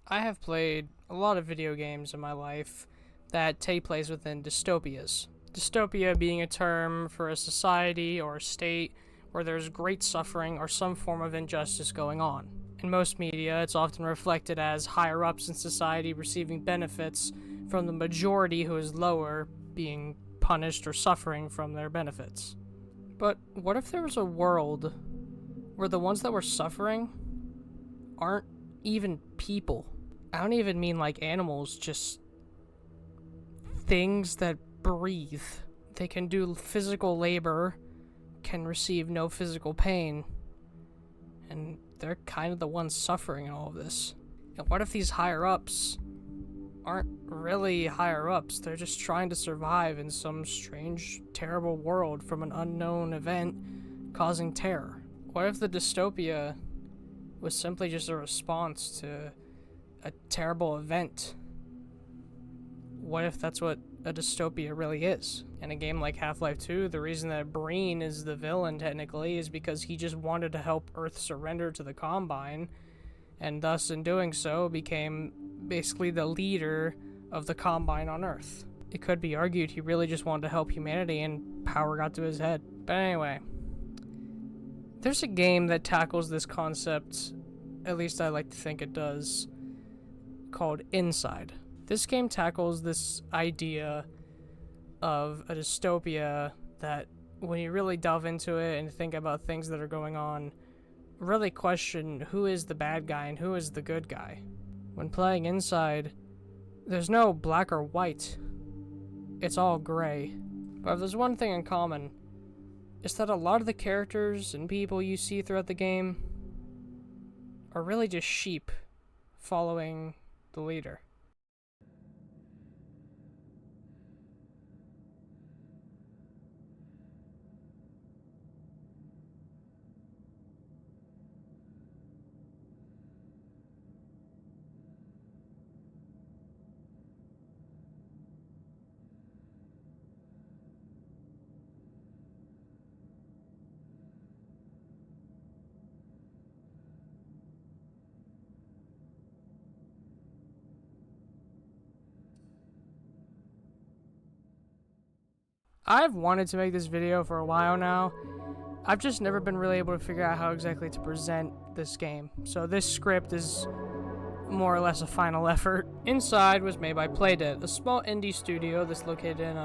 I have played a lot of video games in my life that take place within dystopias. Dystopia being a term for a society or a state where there's great suffering or some form of injustice going on. In most media, it's often reflected as higher ups in society receiving benefits from the majority who is lower being punished or suffering from their benefits. But what if there was a world where the ones that were suffering aren't even people? I don't even mean like animals, just things that breathe. They can do physical labor, can receive no physical pain, and they're kind of the ones suffering in all of this. And what if these higher-ups aren't really higher-ups? They're just trying to survive in some strange, terrible world from an unknown event causing terror. What if the dystopia was simply just a response to a terrible event? What if that's what a dystopia really is? In a game like Half-Life 2, the reason that Breen is the villain technically is because he just wanted to help Earth surrender to the Combine, and thus in doing so became basically the leader of the Combine on Earth. It could be argued he really just wanted to help humanity and power got to his head. But anyway, there's a game that tackles this concept, at least I like to think it does, called Inside. This game tackles this idea of a dystopia that, when you really delve into it and think about things that are going on, really question who is the bad guy and who is the good guy. When playing Inside, there's no black or white. It's all gray. But if there's one thing in common, it's that a lot of the characters and people you see throughout the game are really just sheep following the leader. I've wanted to make this video for a while now. I've just never been really able to figure out how exactly to present this game. So this script is more or less a final effort. Inside was made by Playdead, a small indie studio that's located in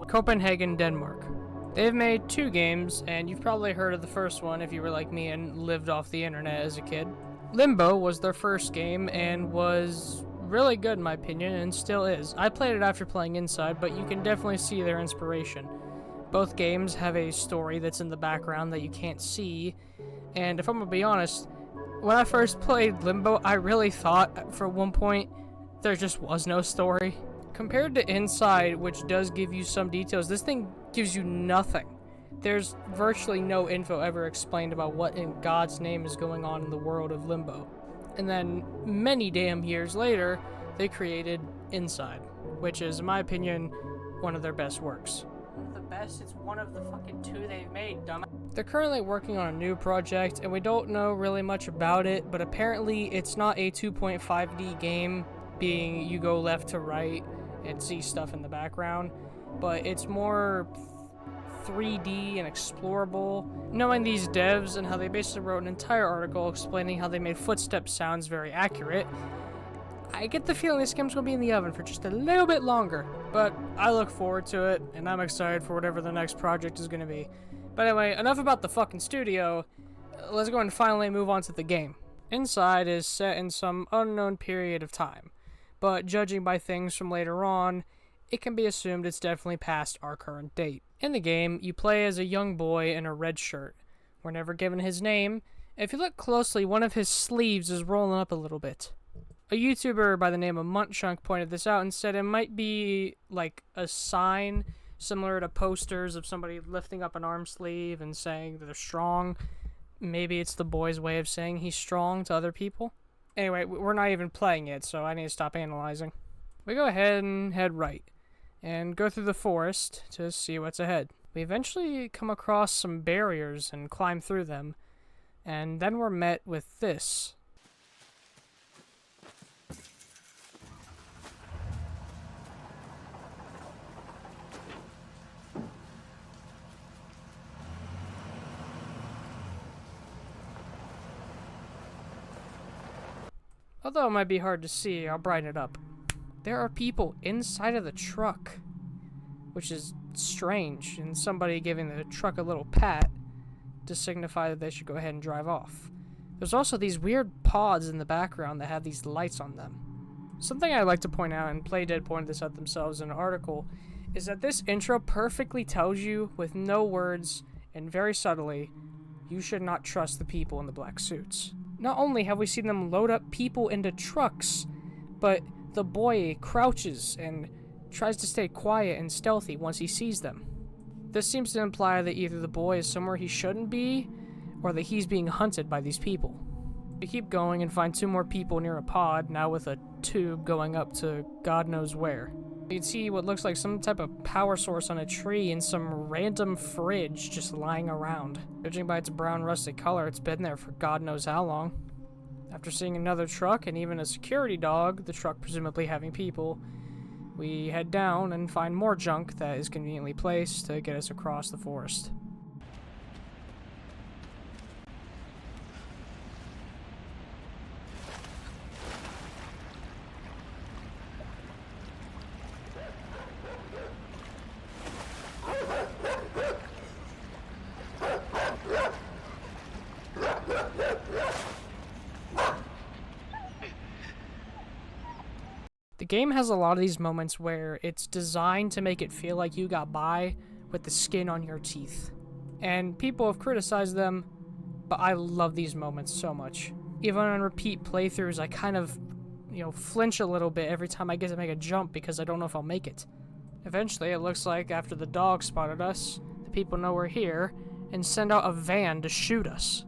Copenhagen, Denmark. They've made 2 games, and you've probably heard of the first one if you were like me and lived off the internet as a kid. Limbo was their first game and was really good in my opinion, and still is. I played it after playing Inside, but you can definitely see their inspiration. Both games have a story that's in the background that you can't see, and if I'm gonna be honest, when I first played Limbo, I really thought for one point there just was no story. Compared to Inside, which does give you some details, this thing gives you nothing. There's virtually no info ever explained about what in God's name is going on in the world of Limbo. And then, many damn years later, they created Inside, which is, in my opinion, one of their best works. One of the best? It's one of the fucking 2 they've made, dumb. They're currently working on a new project, and we don't know really much about it, but apparently it's not a 2.5D game, being you go left to right and see stuff in the background, but it's more 3D and explorable. Knowing these devs and how they basically wrote an entire article explaining how they made footstep sounds very accurate, I get the feeling this game's gonna be in the oven for just a little bit longer. But I look forward to it, and I'm excited for whatever the next project is gonna be. But anyway, enough about the fucking studio. Let's go and finally move on to the game. Inside is set in some unknown period of time, but judging by things from later on, it can be assumed it's definitely past our current date. In the game, you play as a young boy in a red shirt. We're never given his name. If you look closely, one of his sleeves is rolling up a little bit. A YouTuber by the name of Muntchunk pointed this out and said it might be like a sign similar to posters of somebody lifting up an arm sleeve and saying that they're strong. Maybe it's the boy's way of saying he's strong to other people. Anyway, we're not even playing it, so I need to stop analyzing. We go ahead and head right and go through the forest to see what's ahead. We eventually come across some barriers and climb through them, and then we're met with this. Although it might be hard to see, I'll brighten it up. There are people inside of the truck, which is strange, and somebody giving the truck a little pat to signify that they should go ahead and drive off. There's also these weird pods in the background that have these lights on them. Something I'd like to point out, and Playdead pointed this out themselves in an article, is that this intro perfectly tells you, with no words and very subtly, you should not trust the people in the black suits. Not only have we seen them load up people into trucks, but the boy crouches and tries to stay quiet and stealthy once he sees them. This seems to imply that either the boy is somewhere he shouldn't be, or that he's being hunted by these people. We keep going and find 2 more people near a pod, now with a tube going up to God knows where. You can see what looks like some type of power source on a tree and some random fridge just lying around. Judging by its brown rusted color, it's been there for God knows how long. After seeing another truck and even a security dog, the truck presumably having people, we head down and find more junk that is conveniently placed to get us across the forest. The game has a lot of these moments where it's designed to make it feel like you got by with the skin on your teeth. And people have criticized them, but I love these moments so much. Even on repeat playthroughs, I kind of, flinch a little bit every time I get to make a jump because I don't know if I'll make it. Eventually, it looks like after the dog spotted us, the people know we're here and send out a van to shoot us.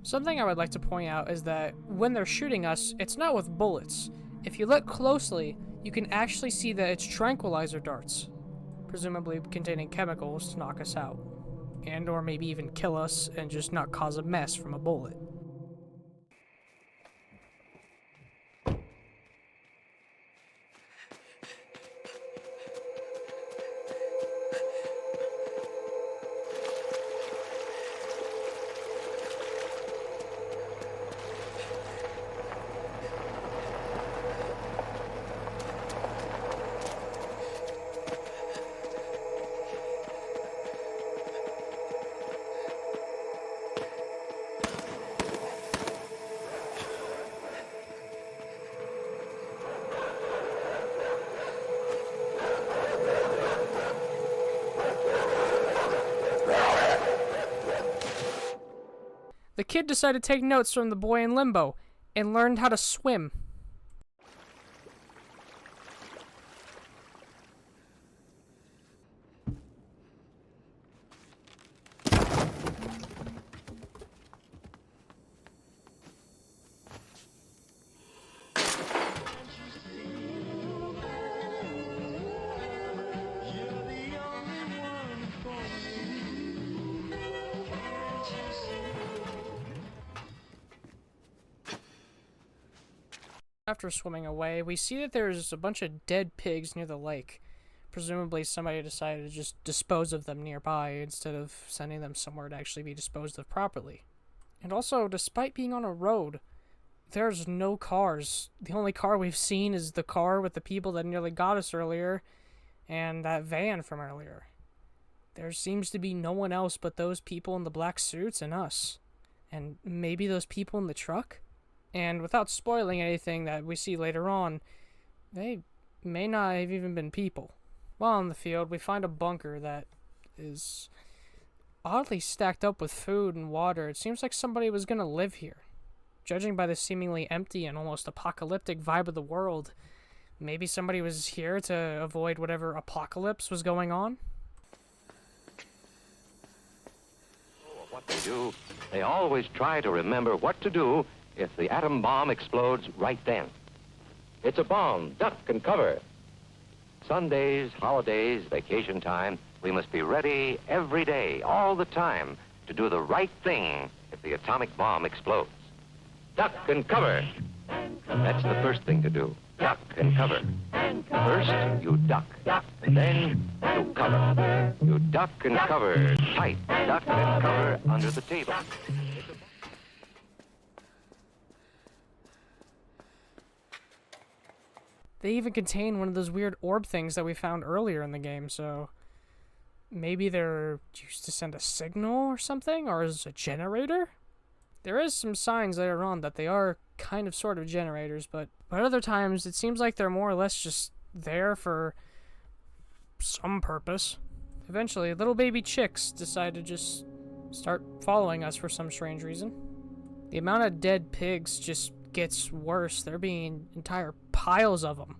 Something I would like to point out is that when they're shooting us, it's not with bullets. If you look closely, you can actually see that it's tranquilizer darts, presumably containing chemicals to knock us out, and or maybe even kill us and just not cause a mess from a bullet. The kid decided to take notes from the boy in Limbo and learned how to swim. After swimming away, we see that there's a bunch of dead pigs near the lake. Presumably somebody decided to just dispose of them nearby instead of sending them somewhere to actually be disposed of properly. And also, despite being on a road, there's no cars. The only car we've seen is the car with the people that nearly got us earlier, and that van from earlier. There seems to be no one else but those people in the black suits and us. And maybe those people in the truck? And without spoiling anything that we see later on, they may not have even been people. While in the field, we find a bunker that is oddly stacked up with food and water. It seems like somebody was going to live here. Judging by the seemingly empty and almost apocalyptic vibe of the world, maybe somebody was here to avoid whatever apocalypse was going on? What they do, they always try to remember what to do if the atom bomb explodes right then. It's a bomb, duck and cover. Sundays, holidays, vacation time, we must be ready every day, all the time, to do the right thing if the atomic bomb explodes. Duck and cover. That's the first thing to do. Duck and cover. First, you duck. Then, you cover. You duck and cover tight. Duck and cover under the table. They even contain one of those weird orb things that we found earlier in the game, so maybe they're used to send a signal or something, or as a generator? There is some signs later on that they are kind of sort of generators, but other times it seems like they're more or less just there for some purpose. Eventually, little baby chicks decide to just start following us for some strange reason. The amount of dead pigs just gets worse. There being entire piles of them.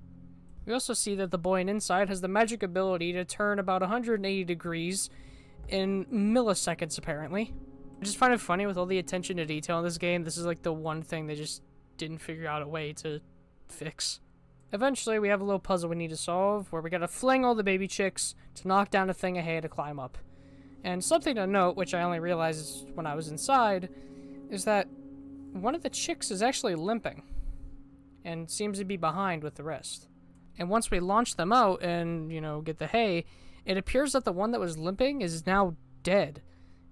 We also see that the boy inside has the magic ability to turn about 180 degrees in milliseconds, apparently. I just find it funny with all the attention to detail in this game. This is like the one thing they just didn't figure out a way to fix. Eventually, we have a little puzzle we need to solve where we gotta fling all the baby chicks to knock down a thing of hay to climb up. And something to note, which I only realized when I was inside, is that one of the chicks is actually limping and seems to be behind with the rest. And once we launch them out and, get the hay, it appears that the one that was limping is now dead,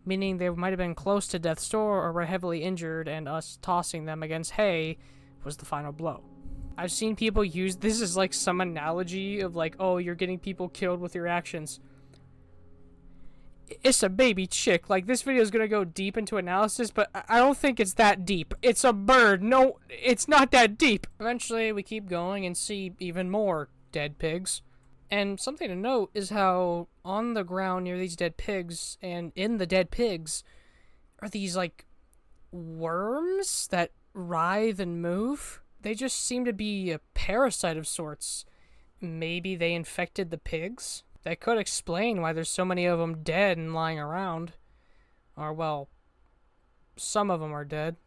meaning they might have been close to death's door or were heavily injured, and us tossing them against hay was the final blow. I've seen people use this as like some analogy of like, oh, you're getting people killed with your actions. It's a baby chick. Like, this video is gonna go deep into analysis, but I don't think it's that deep. It's a bird. No, it's not that deep. Eventually, we keep going and see even more dead pigs. And something to note is how on the ground near these dead pigs and in the dead pigs are these, like, worms that writhe and move. They just seem to be a parasite of sorts. Maybe they infected the pigs? That could explain why there's so many of them dead and lying around. Or, well, some of them are dead.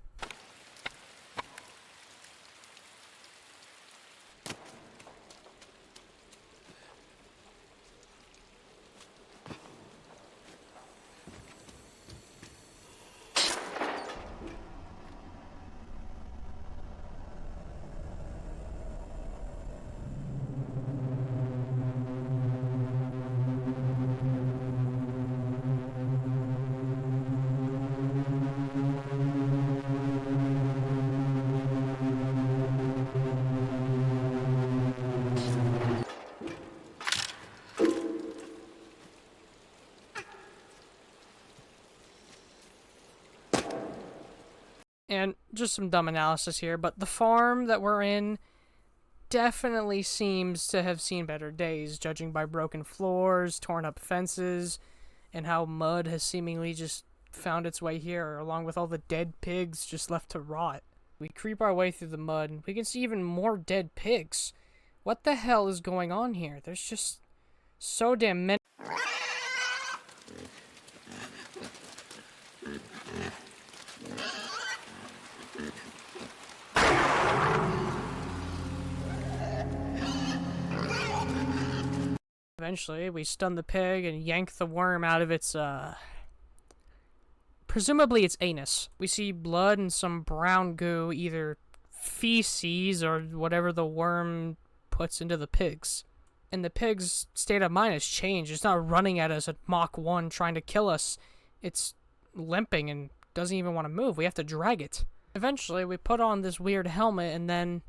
And just some dumb analysis here, but the farm that we're in definitely seems to have seen better days, judging by broken floors, torn up fences, and how mud has seemingly just found its way here, along with all the dead pigs just left to rot. We creep our way through the mud, and we can see even more dead pigs. What the hell is going on here? There's just so damn many. Eventually, we stun the pig and yank the worm out of its, presumably its anus. We see blood and some brown goo, either feces or whatever the worm puts into the pigs. And the pig's state of mind has changed. It's not running at us at Mach 1 trying to kill us. It's limping and doesn't even want to move. We have to drag it. Eventually, we put on this weird helmet and then...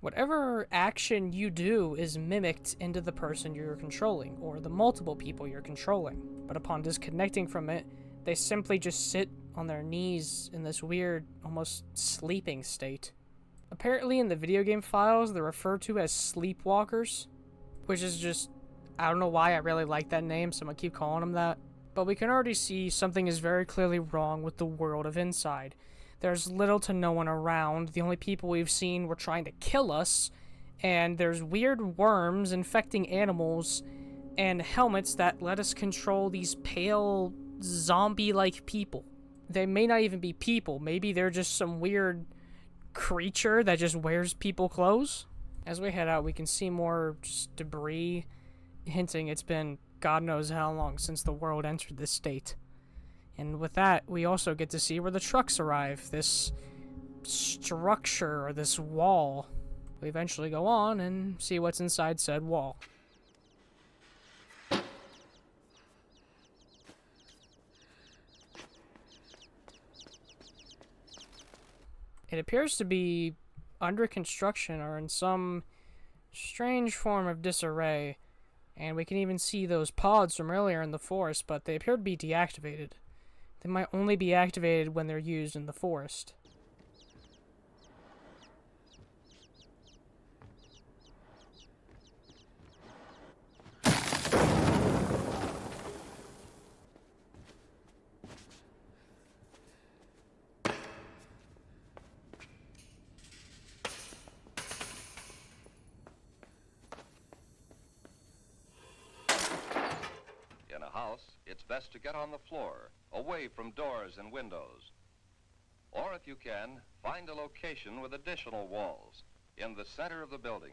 whatever action you do is mimicked into the person you're controlling, or the multiple people you're controlling. But upon disconnecting from it, they simply just sit on their knees in this weird, almost sleeping state. Apparently in the video game files, they're referred to as sleepwalkers, which is just, I don't know why I really like that name, so I'm gonna keep calling them that. But we can already see something is very clearly wrong with the world of Inside. There's little to no one around. The only people we've seen were trying to kill us. And there's weird worms infecting animals and helmets that let us control these pale, zombie-like people. They may not even be people. Maybe they're just some weird creature that just wears people clothes. As we head out, we can see more just debris hinting it's been God knows how long since the world entered this state. And with that, we also get to see where the trucks arrive, this structure, or this wall. We eventually go on and see what's inside said wall. It appears to be under construction or in some strange form of disarray, and we can even see those pods from earlier in the forest, but they appear to be deactivated. They might only be activated when they're used in the forest. In a house, it's best to get on the floor, away from doors and windows. Or if you can, find a location with additional walls in the center of the building.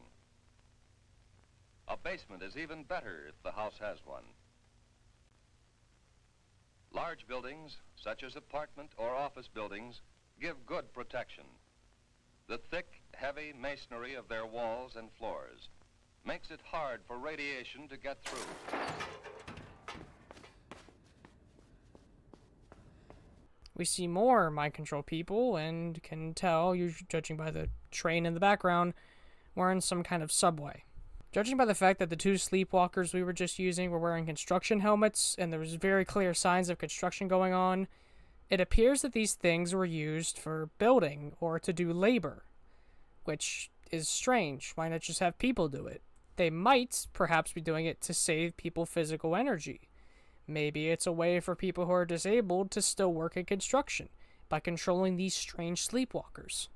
A basement is even better if the house has one. Large buildings, such as apartment or office buildings, give good protection. The thick, heavy masonry of their walls and floors makes it hard for radiation to get through. We see more mind control people and can tell, usually judging by the train in the background, we're in some kind of subway. Judging by the fact that the two sleepwalkers we were just using were wearing construction helmets and there was very clear signs of construction going on, it appears that these things were used for building or to do labor, which is strange. Why not just have people do it? They might perhaps be doing it to save people physical energy. Maybe it's a way for people who are disabled to still work in construction by controlling these strange sleepwalkers.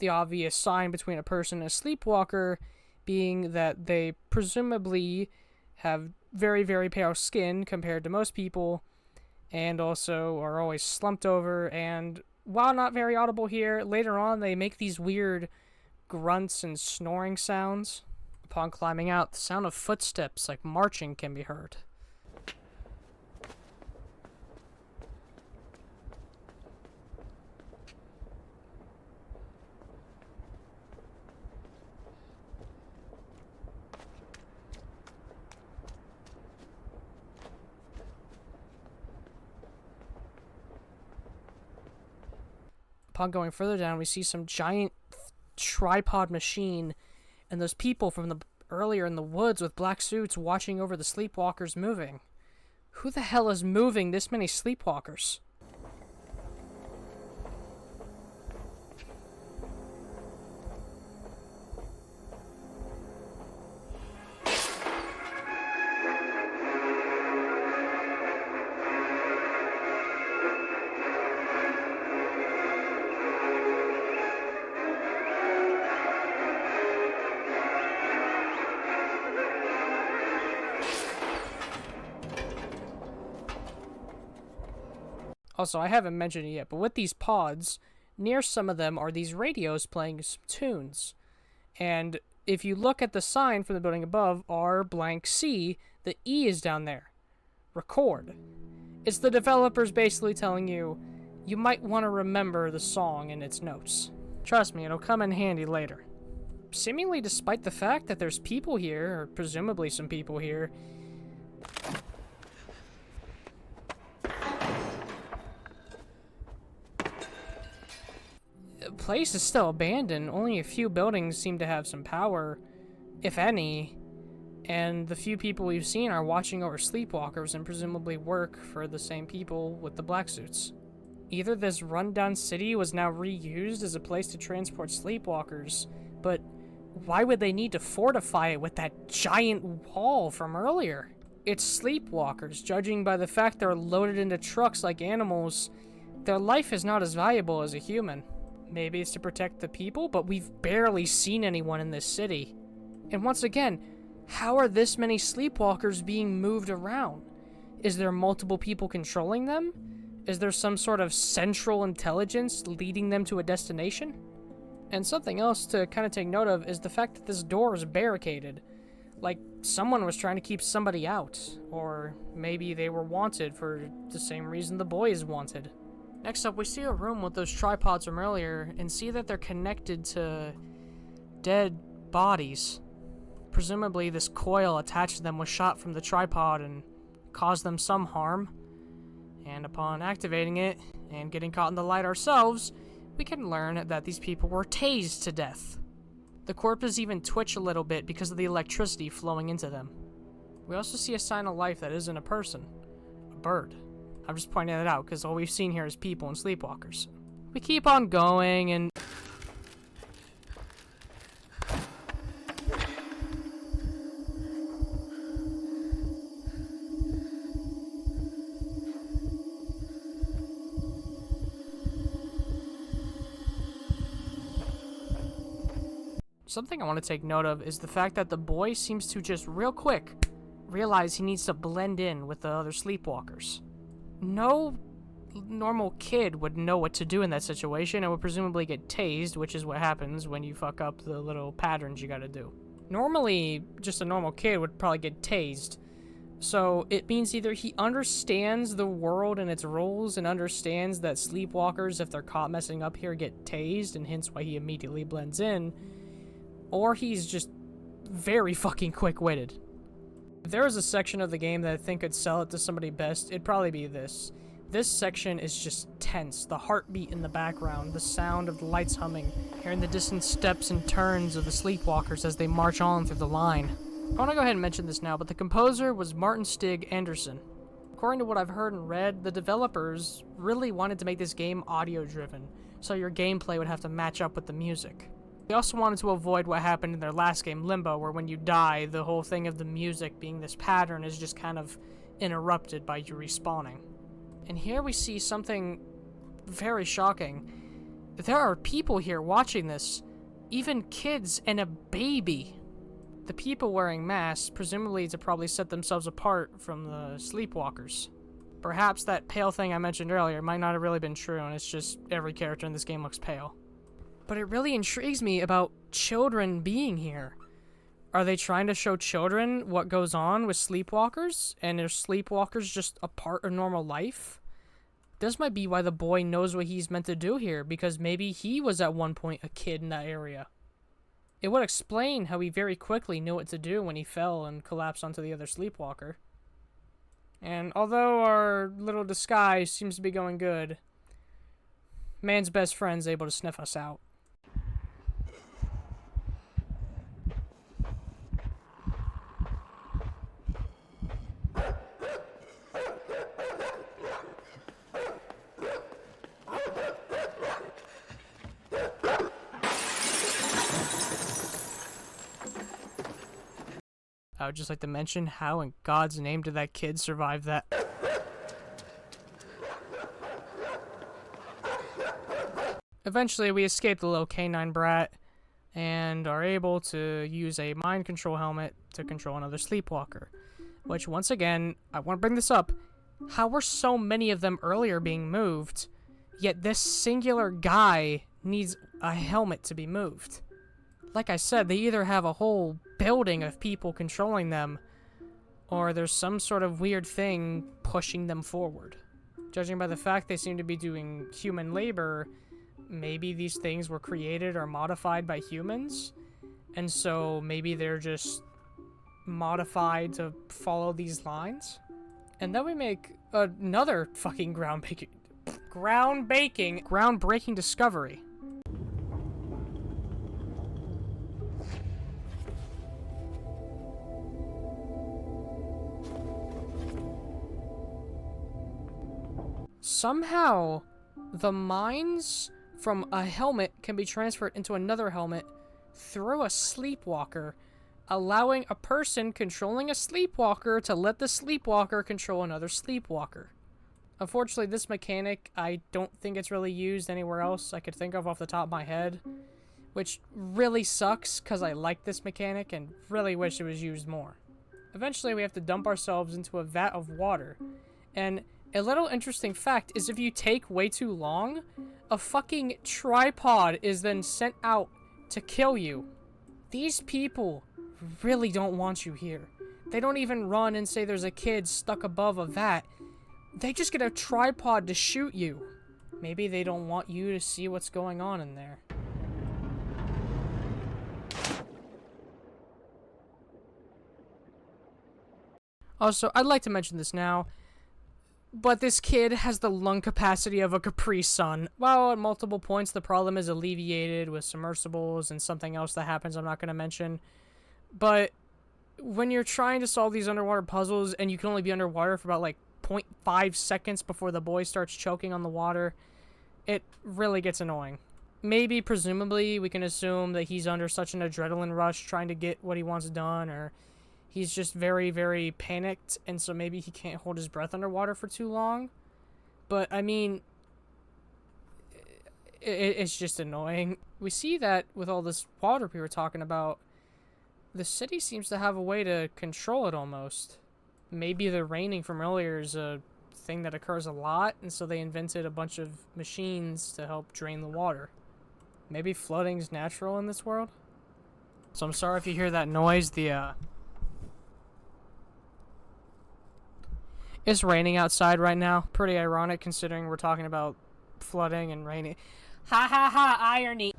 The obvious sign between a person and a sleepwalker being that they presumably have very, very pale skin compared to most people, and also are always slumped over, and while not very audible here, later on they make these weird grunts and snoring sounds. Upon climbing out, the sound of footsteps like marching can be heard. Upon going further down, we see some giant tripod machine and those people from the earlier in the woods with black suits watching over the sleepwalkers moving. Who the hell is moving this many sleepwalkers? Also, I haven't mentioned it yet, but with these pods, near some of them are these radios playing some tunes. And if you look at the sign from the building above, R-blank-C, the E is down there. Record. It's the developers basically telling you, you might want to remember the song and its notes. Trust me, it'll come in handy later. Seemingly despite the fact that there's people here, or presumably some people here, the place is still abandoned. Only a few buildings seem to have some power, if any, and the few people we've seen are watching over sleepwalkers and presumably work for the same people with the black suits. Either this rundown city was now reused as a place to transport sleepwalkers, but why would they need to fortify it with that giant wall from earlier? It's sleepwalkers. Judging by the fact they're loaded into trucks like animals, their life is not as valuable as a human. Maybe it's to protect the people, but we've barely seen anyone in this city. And once again, how are this many sleepwalkers being moved around? Is there multiple people controlling them? Is there some sort of central intelligence leading them to a destination? And something else to kind of take note of is the fact that this door is barricaded. Like someone was trying to keep somebody out, or maybe they were wanted for the same reason the boy is wanted. Next up, we see a room with those tripods from earlier and see that they're connected to dead bodies. Presumably this coil attached to them was shot from the tripod and caused them some harm. And upon activating it and getting caught in the light ourselves, we can learn that these people were tased to death. The corpses even twitch a little bit because of the electricity flowing into them. We also see a sign of life that isn't a person, a bird. I'm just pointing that out because all we've seen here is people and sleepwalkers. We keep on going and... Something I want to take note of is the fact that the boy seems to just real quick realize he needs to blend in with the other sleepwalkers. No normal kid would know what to do in that situation and would presumably get tased, which is what happens when you fuck up the little patterns you gotta do. Normally, just a normal kid would probably get tased. So it means either he understands the world and its rules and understands that sleepwalkers, if they're caught messing up here, get tased, and hence why he immediately blends in, or he's just very fucking quick-witted. If there was a section of the game that I think could sell it to somebody best, it'd probably be this. This section is just tense. The heartbeat in the background, the sound of the lights humming, hearing the distant steps and turns of the sleepwalkers as they march on through the line. I want to go ahead and mention this now, but the composer was Martin Stig Anderson. According to what I've heard and read, the developers really wanted to make this game audio-driven, so your gameplay would have to match up with the music. They also wanted to avoid what happened in their last game, Limbo, where when you die, the whole thing of the music being this pattern is just kind of interrupted by you respawning. And here we see something very shocking. There are people here watching this, even kids and a baby. The people wearing masks, presumably to probably set themselves apart from the sleepwalkers. Perhaps that pale thing I mentioned earlier might not have really been true, and it's just every character in this game looks pale. But it really intrigues me about children being here. Are they trying to show children what goes on with sleepwalkers? And are sleepwalkers just a part of normal life? This might be why the boy knows what he's meant to do here, because maybe he was at one point a kid in that area. It would explain how he very quickly knew what to do when he fell and collapsed onto the other sleepwalker. And although our little disguise seems to be going good, man's best friend's able to sniff us out. I would just like to mention, how in God's name did that kid survive that? Eventually, we escape the little canine brat and are able to use a mind control helmet to control another sleepwalker. Which, once again, I want to bring this up. How were so many of them earlier being moved, yet this singular guy needs a helmet to be moved? Like I said, they either have a whole building of people controlling them, or there's some sort of weird thing pushing them forward. Judging by the fact they seem to be doing human labor, maybe these things were created or modified by humans, and so maybe they're just modified to follow these lines? And then we make another fucking groundbreaking discovery. Somehow, the minds from a helmet can be transferred into another helmet through a sleepwalker, allowing a person controlling a sleepwalker to let the sleepwalker control another sleepwalker. Unfortunately, this mechanic, I don't think it's really used anywhere else I could think of off the top of my head, which really sucks because I like this mechanic and really wish it was used more. Eventually, we have to dump ourselves into a vat of water, and a little interesting fact is if you take way too long, a fucking tripod is then sent out to kill you. These people really don't want you here. They don't even run and say there's a kid stuck above a vat. They just get a tripod to shoot you. Maybe they don't want you to see what's going on in there. Also, I'd like to mention this now, but this kid has the lung capacity of a Capri Sun. Well, at multiple points, the problem is alleviated with submersibles and something else that happens I'm not going to mention. But when you're trying to solve these underwater puzzles and you can only be underwater for about like 0.5 seconds before the boy starts choking on the water, it really gets annoying. Maybe, presumably, we can assume that he's under such an adrenaline rush trying to get what he wants done, or he's just very, very panicked, and so maybe he can't hold his breath underwater for too long. But, I mean, it's just annoying. We see that with all this water we were talking about, the city seems to have a way to control it almost. Maybe the raining from earlier is a thing that occurs a lot, and so they invented a bunch of machines to help drain the water. Maybe flooding's natural in this world? So I'm sorry if you hear that noise, It's raining outside right now. Pretty ironic considering we're talking about flooding and raining. Ha ha ha, irony.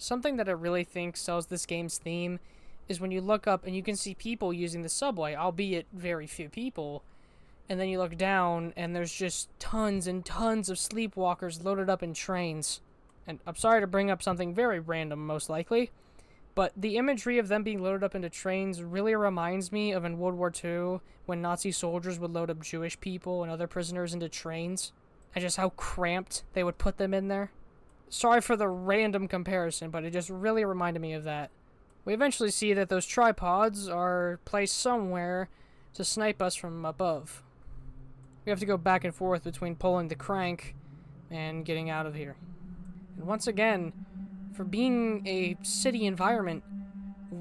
Something that I really think sells this game's theme is when you look up and you can see people using the subway, albeit very few people. And then you look down, and there's just tons and tons of sleepwalkers loaded up in trains. And I'm sorry to bring up something very random, most likely, but the imagery of them being loaded up into trains really reminds me of in World War II, when Nazi soldiers would load up Jewish people and other prisoners into trains, and just how cramped they would put them in there. Sorry for the random comparison, but it just really reminded me of that. We eventually see that those tripods are placed somewhere to snipe us from above. We have to go back and forth between pulling the crank and getting out of here. And once again, for being a city environment,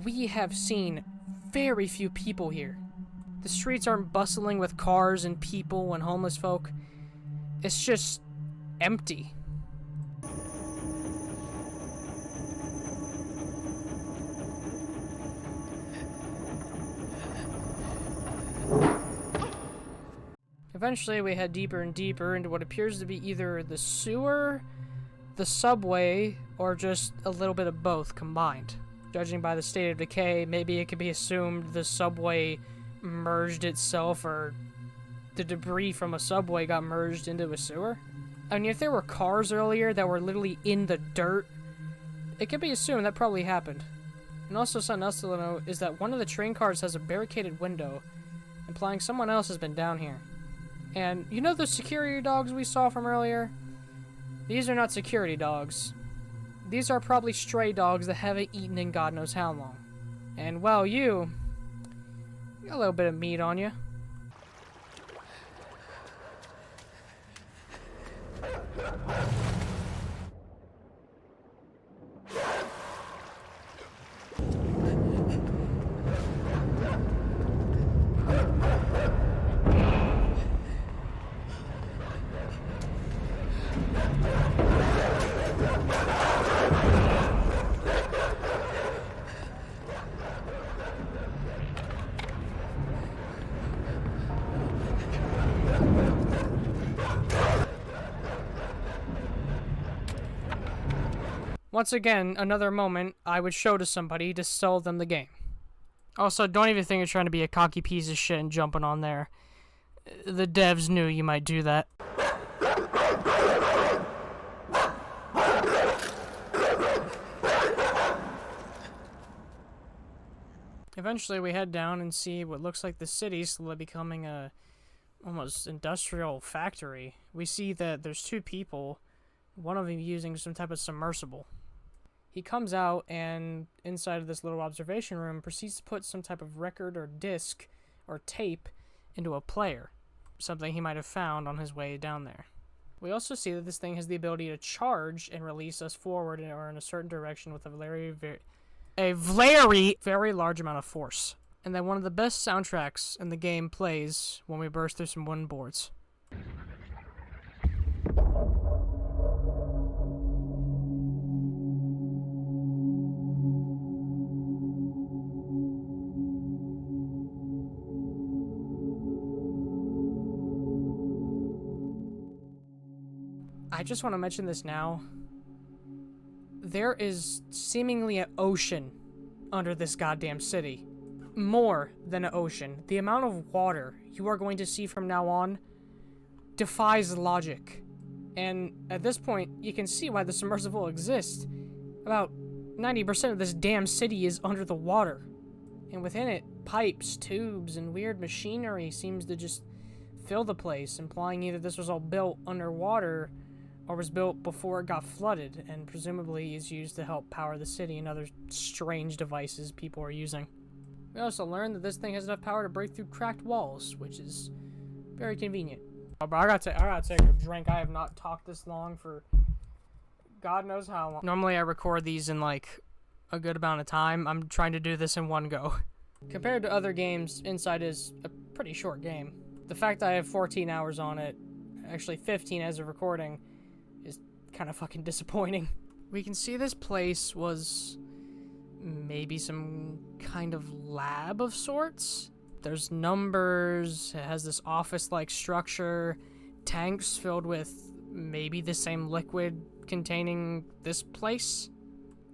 we have seen very few people here. The streets aren't bustling with cars and people and homeless folk. It's just empty. Eventually, we head deeper and deeper into what appears to be either the sewer, the subway, or just a little bit of both combined. Judging by the state of decay, maybe it could be assumed the subway merged itself, or the debris from a subway got merged into a sewer. I mean, if there were cars earlier that were literally in the dirt, it could be assumed that probably happened. And also something else to note is that one of the train cars has a barricaded window, implying someone else has been down here. And you know those security dogs we saw from earlier? These are not security dogs. These are probably stray dogs that haven't eaten in God knows how long. And well, you got a little bit of meat on you. Once again, another moment I would show to somebody to sell them the game. Also, don't even think you're trying to be a cocky piece of shit and jumping on there. The devs knew you might do that. Eventually, we head down and see what looks like the city slowly becoming a almost industrial factory. We see that there's two people, one of them using some type of submersible. He comes out and inside of this little observation room proceeds to put some type of record or disc or tape into a player, something he might have found on his way down there. We also see that this thing has the ability to charge and release us forward or in a certain direction with a very a very large amount of force. And then one of the best soundtracks in the game plays when we burst through some wooden boards. I just want to mention this now. There is seemingly an ocean under this goddamn city. More than an ocean. The amount of water you are going to see from now on defies logic. And at this point, you can see why the Submersible exists. About 90% of this damn city is under the water. And within it, pipes, tubes, and weird machinery seems to just fill the place, implying either this was all built underwater or was built before it got flooded, and presumably is used to help power the city and other strange devices people are using. We also learned that this thing has enough power to break through cracked walls, which is very convenient. Oh, but I gotta take a drink. I have not talked this long for God knows how long. Normally I record these in like a good amount of time. I'm trying to do this in one go. Compared to other games, Inside is a pretty short game. The fact that I have 14 hours on it, actually 15 as of recording, is kind of fucking disappointing. We can see this place was maybe some kind of lab of sorts. There's numbers, it has this office-like structure, tanks filled with maybe the same liquid containing this place.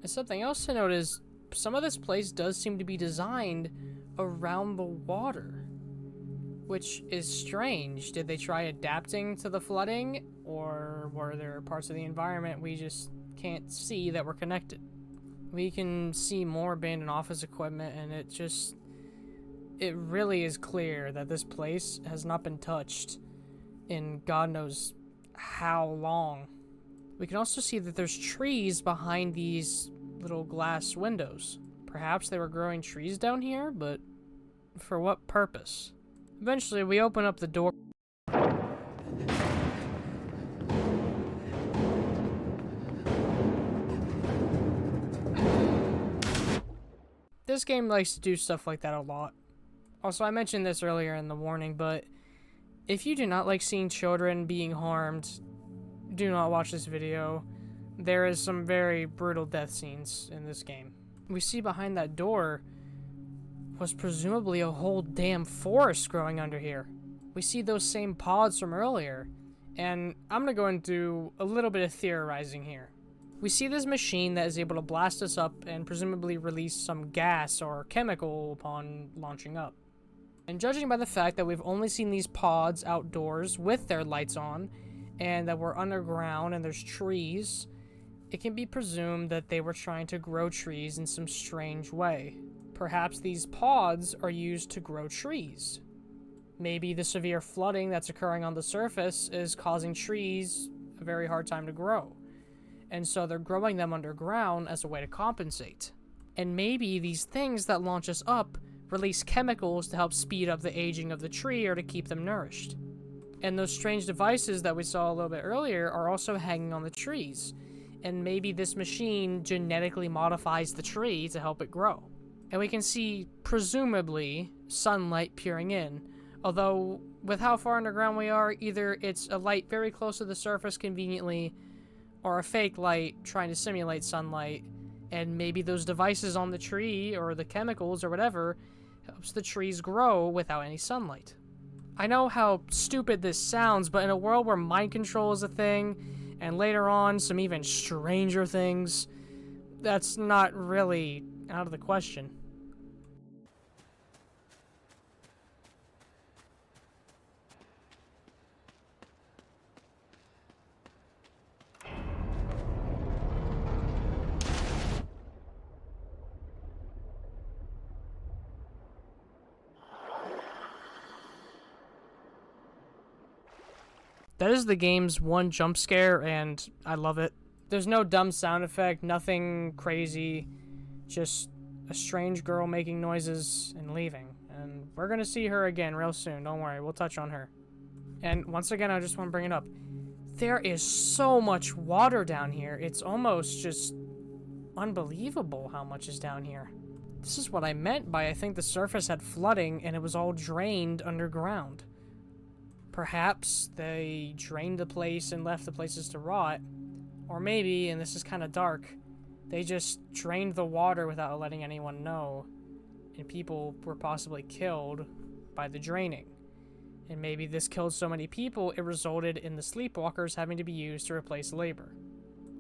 And something else to note is some of this place does seem to be designed around the water, which is strange. Did they try adapting to the flooding, or were there parts of the environment we just can't see that were connected? We can see more abandoned office equipment, and it really is clear that this place has not been touched in God knows how long. We can also see that there's trees behind these little glass windows. Perhaps they were growing trees down here, but for what purpose? Eventually, we open up the door. This game likes to do stuff like that a lot. Also, I mentioned this earlier in the warning, but if you do not like seeing children being harmed, do not watch this video. There is some very brutal death scenes in this game. We see behind that door was presumably a whole damn forest growing under here. We see those same pods from earlier, and I'm gonna go into a little bit of theorizing here. We see this machine that is able to blast us up and presumably release some gas or chemical upon launching up. And judging by the fact that we've only seen these pods outdoors with their lights on, and that we're underground and there's trees, it can be presumed that they were trying to grow trees in some strange way. Perhaps these pods are used to grow trees. Maybe the severe flooding that's occurring on the surface is causing trees a very hard time to grow. And so they're growing them underground as a way to compensate. And maybe these things that launch us up release chemicals to help speed up the aging of the tree or to keep them nourished. And those strange devices that we saw a little bit earlier are also hanging on the trees. And maybe this machine genetically modifies the tree to help it grow. And we can see, presumably, sunlight peering in. Although, with how far underground we are, either it's a light very close to the surface conveniently, or a fake light trying to simulate sunlight, and maybe those devices on the tree, or the chemicals, or whatever, helps the trees grow without any sunlight. I know how stupid this sounds, but in a world where mind control is a thing, and later on some even stranger things, that's not really out of the question. That is the game's one jump scare, and I love it. There's no dumb sound effect, nothing crazy, just a strange girl making noises and leaving. And we're gonna see her again real soon, don't worry, we'll touch on her. And once again, I just want to bring it up. There is so much water down here, it's almost just unbelievable how much is down here. This is what I meant by I think the surface had flooding and it was all drained underground. Perhaps they drained the place and left the places to rot. Or maybe, and this is kind of dark, they just drained the water without letting anyone know. And people were possibly killed by the draining. And maybe this killed so many people, it resulted in the sleepwalkers having to be used to replace labor.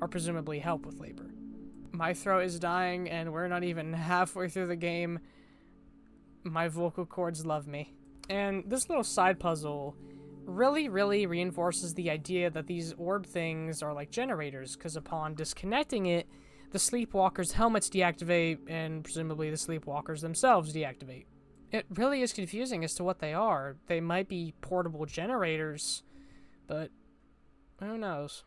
Or presumably help with labor. My throat is dying, and we're not even halfway through the game. My vocal cords love me. And this little side puzzle really reinforces the idea that these orb things are like generators, because upon disconnecting it, the sleepwalkers' helmets deactivate, and presumably the sleepwalkers themselves deactivate. It really is confusing as to what they are. They might be portable generators, but who knows?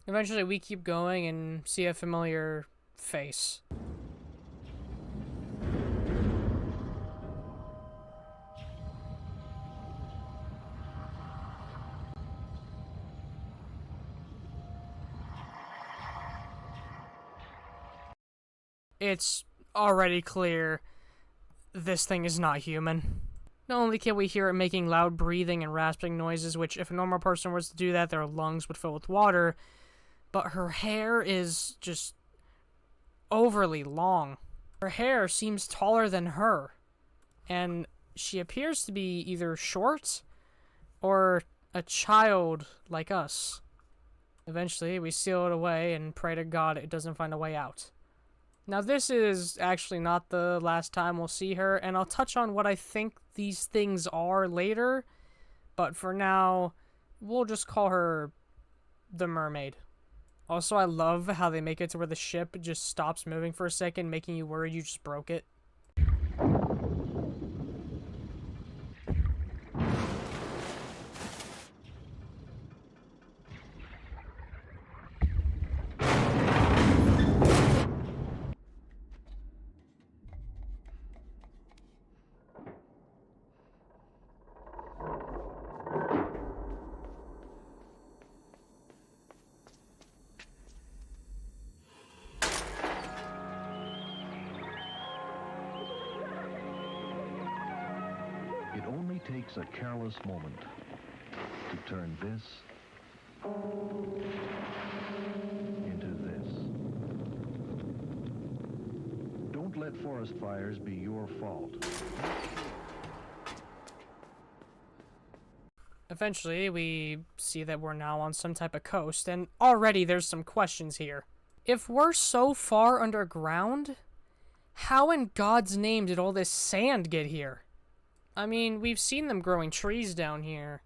Eventually we keep going and see a familiar face. It's already clear this thing is not human. Not only can we hear it making loud breathing and rasping noises, which if a normal person was to do that, their lungs would fill with water, but her hair is just overly long. Her hair seems taller than her, and she appears to be either short or a child like us. Eventually, we seal it away and pray to God it doesn't find a way out. Now, this is actually not the last time we'll see her, and I'll touch on what I think these things are later, but for now, we'll just call her the mermaid. Also, I love how they make it to where the ship just stops moving for a second, making you worried you just broke it. It only takes a careless moment to turn this into this. Don't let forest fires be your fault. Eventually, we see that we're now on some type of coast, and already there's some questions here. If we're so far underground, how in God's name did all this sand get here? I mean, we've seen them growing trees down here,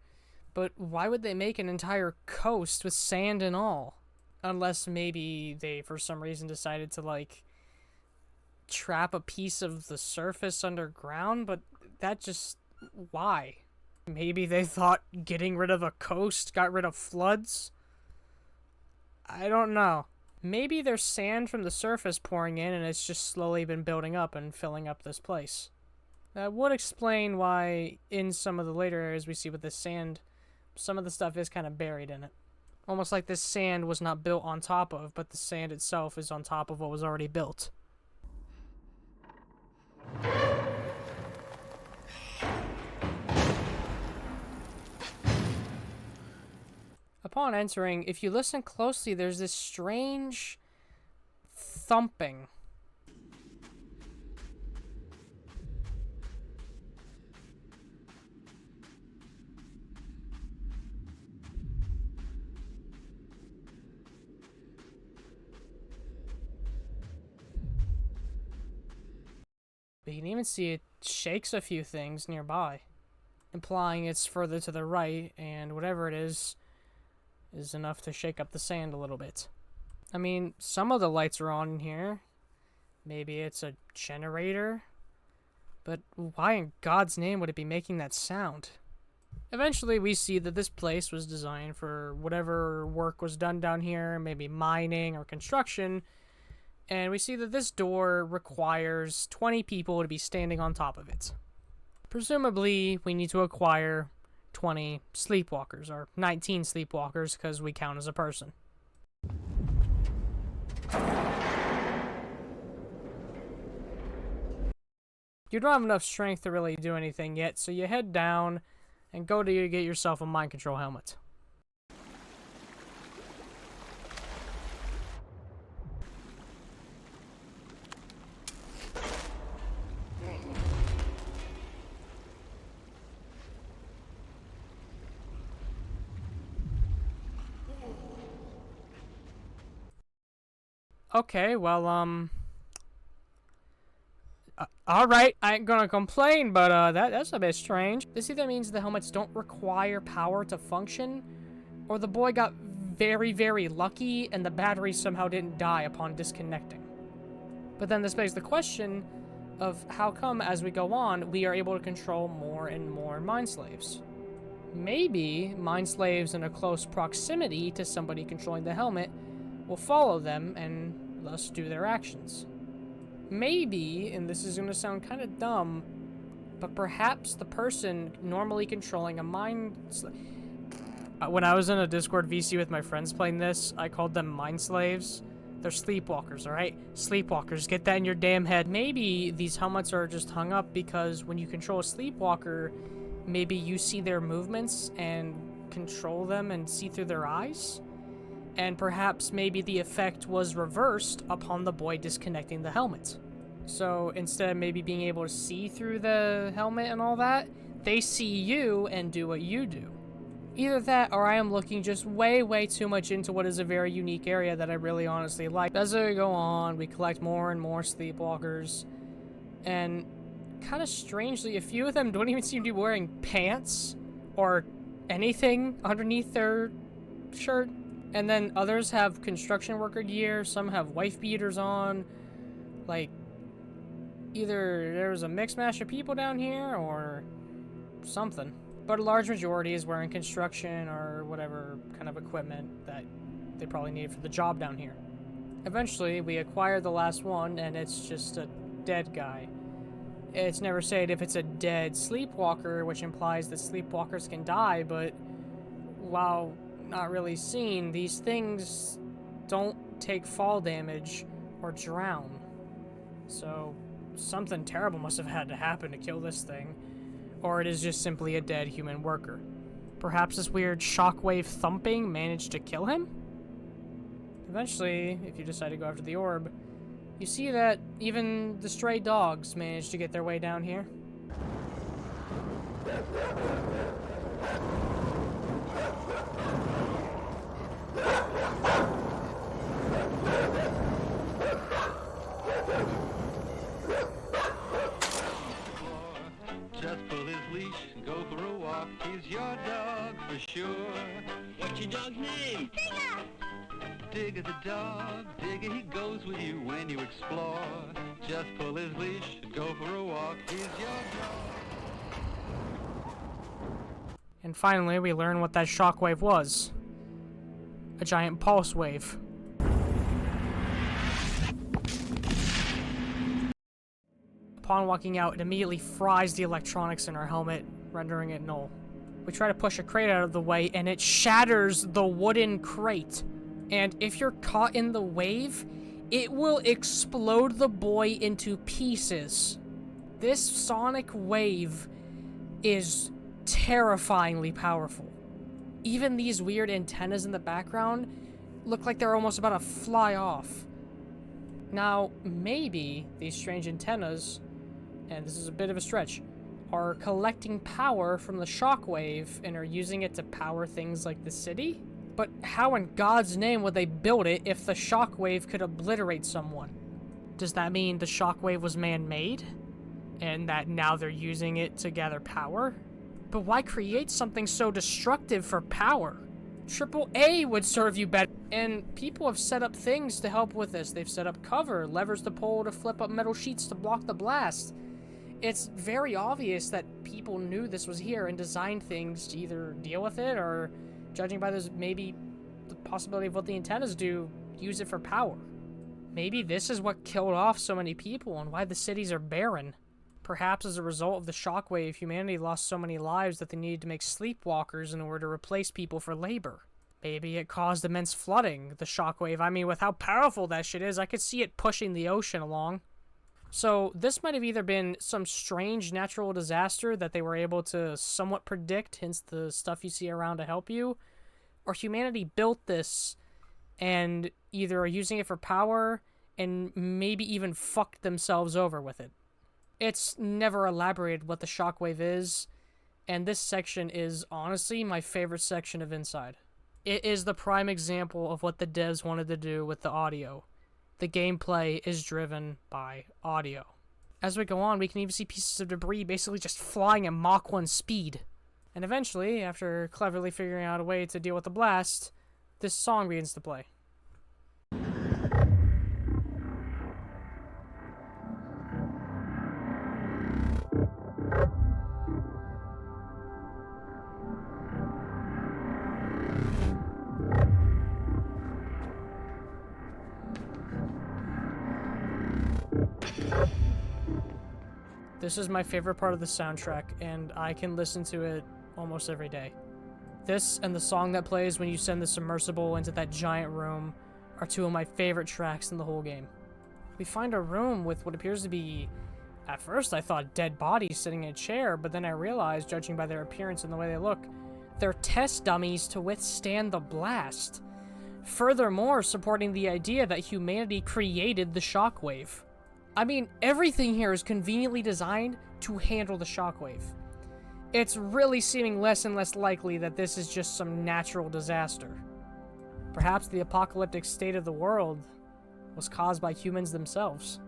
but why would they make an entire coast with sand and all? Unless maybe they, for some reason, decided to, like, trap a piece of the surface underground, but that just... why? Maybe they thought getting rid of a coast got rid of floods? I don't know. Maybe there's sand from the surface pouring in and it's just slowly been building up and filling up this place. That would explain why in some of the later areas we see with this sand, some of the stuff is kind of buried in it. Almost like this sand was not built on top of, but the sand itself is on top of what was already built. Upon entering, if you listen closely, there's this strange thumping. But you can even see it shakes a few things nearby, implying it's further to the right, and whatever it is enough to shake up the sand a little bit. I mean, some of the lights are on in here. Maybe it's a generator? But why in God's name would it be making that sound? Eventually, we see that this place was designed for whatever work was done down here, maybe mining or construction, and we see that this door requires 20 people to be standing on top of it. Presumably, we need to acquire 20 sleepwalkers, or 19 sleepwalkers, because we count as a person. You don't have enough strength to really do anything yet, so you head down and go to get yourself a mind control helmet. Okay, well, alright, I ain't gonna complain, but, that's a bit strange. This either means the helmets don't require power to function, or the boy got very, very lucky and the battery somehow didn't die upon disconnecting. But then this begs the question of how come, as we go on, we are able to control more and more mind slaves. Maybe mind slaves in a close proximity to somebody controlling the helmet will follow them and thus do their actions. Maybe, and this is going to sound kind of dumb, but perhaps the person normally controlling a mind when I was in a Discord VC with my friends playing this, I called them mind slaves. They're sleepwalkers, alright? Sleepwalkers, get that in your damn head. Maybe these helmets are just hung up because when you control a sleepwalker, maybe you see their movements and control them and see through their eyes? And perhaps maybe the effect was reversed upon the boy disconnecting the helmet. So instead of maybe being able to see through the helmet and all that, they see you and do what you do. Either that, or I am looking just way, way too much into what is a very unique area that I really honestly like. As we go on, we collect more and more sleepwalkers, and kind of strangely, a few of them don't even seem to be wearing pants or anything underneath their shirt. And then others have construction worker gear, some have wife beaters on. Like, either there's a mixed mash of people down here or something. But a large majority is wearing construction or whatever kind of equipment that they probably need for the job down here. Eventually, we acquire the last one, and it's just a dead guy. It's never said if it's a dead sleepwalker, which implies that sleepwalkers can die, but while not really seen, these things don't take fall damage or drown. So something terrible must have had to happen to kill this thing, or it is just simply a dead human worker. Perhaps this weird shockwave thumping managed to kill him? Eventually, if you decide to go after the orb, you see that even the stray dogs managed to get their way down here. Just pull his leash and go for a walk. He's your dog for sure. What's your dog's name? Digger the dog. Digger, he goes with you when you explore. Just pull his leash and go for a walk. He's your dog. And finally, we learn what that shockwave was. A giant pulse wave. Upon walking out, it immediately fries the electronics in our helmet, rendering it null. We try to push a crate out of the way, and it shatters the wooden crate. And if you're caught in the wave, it will explode the boy into pieces. This sonic wave is terrifyingly powerful. Even these weird antennas in the background look like they're almost about to fly off. Now, maybe these strange antennas, and this is a bit of a stretch, are collecting power from the shockwave and are using it to power things like the city? But how in God's name would they build it if the shockwave could obliterate someone? Does that mean the shockwave was man-made? and that now they're using it to gather power. But why create something so destructive for power? AAA would serve you better. And people have set up things to help with this. They've set up cover, levers to pull to flip up metal sheets to block the blast. It's very obvious that people knew this was here and designed things to either deal with it or, judging by this, maybe the possibility of what the antennas do, use it for power. Maybe this is what killed off so many people and why the cities are barren. Perhaps as a result of the shockwave, humanity lost so many lives that they needed to make sleepwalkers in order to replace people for labor. Maybe it caused immense flooding, the shockwave. I mean, with how powerful that shit is, I could see it pushing the ocean along. So this might have either been some strange natural disaster that they were able to somewhat predict, hence the stuff you see around to help you, or humanity built this and either are using it for power and maybe even fucked themselves over with it. It's never elaborated what the shockwave is, and this section is honestly my favorite section of Inside. It is the prime example of what the devs wanted to do with the audio. The gameplay is driven by audio. As we go on, we can even see pieces of debris basically just flying at Mach 1 speed. And eventually, after cleverly figuring out a way to deal with the blast, this song begins to play. This is my favorite part of the soundtrack, and I can listen to it almost every day. This and the song that plays when you send the submersible into that giant room are two of my favorite tracks in the whole game. We find a room with what appears to be, at first I thought dead bodies sitting in a chair, but then I realized, judging by their appearance and the way they look, they're test dummies to withstand the blast. Furthermore, supporting the idea that humanity created the shockwave. I mean, everything here is conveniently designed to handle the shockwave. It's really seeming less and less likely that this is just some natural disaster. Perhaps the apocalyptic state of the world was caused by humans themselves.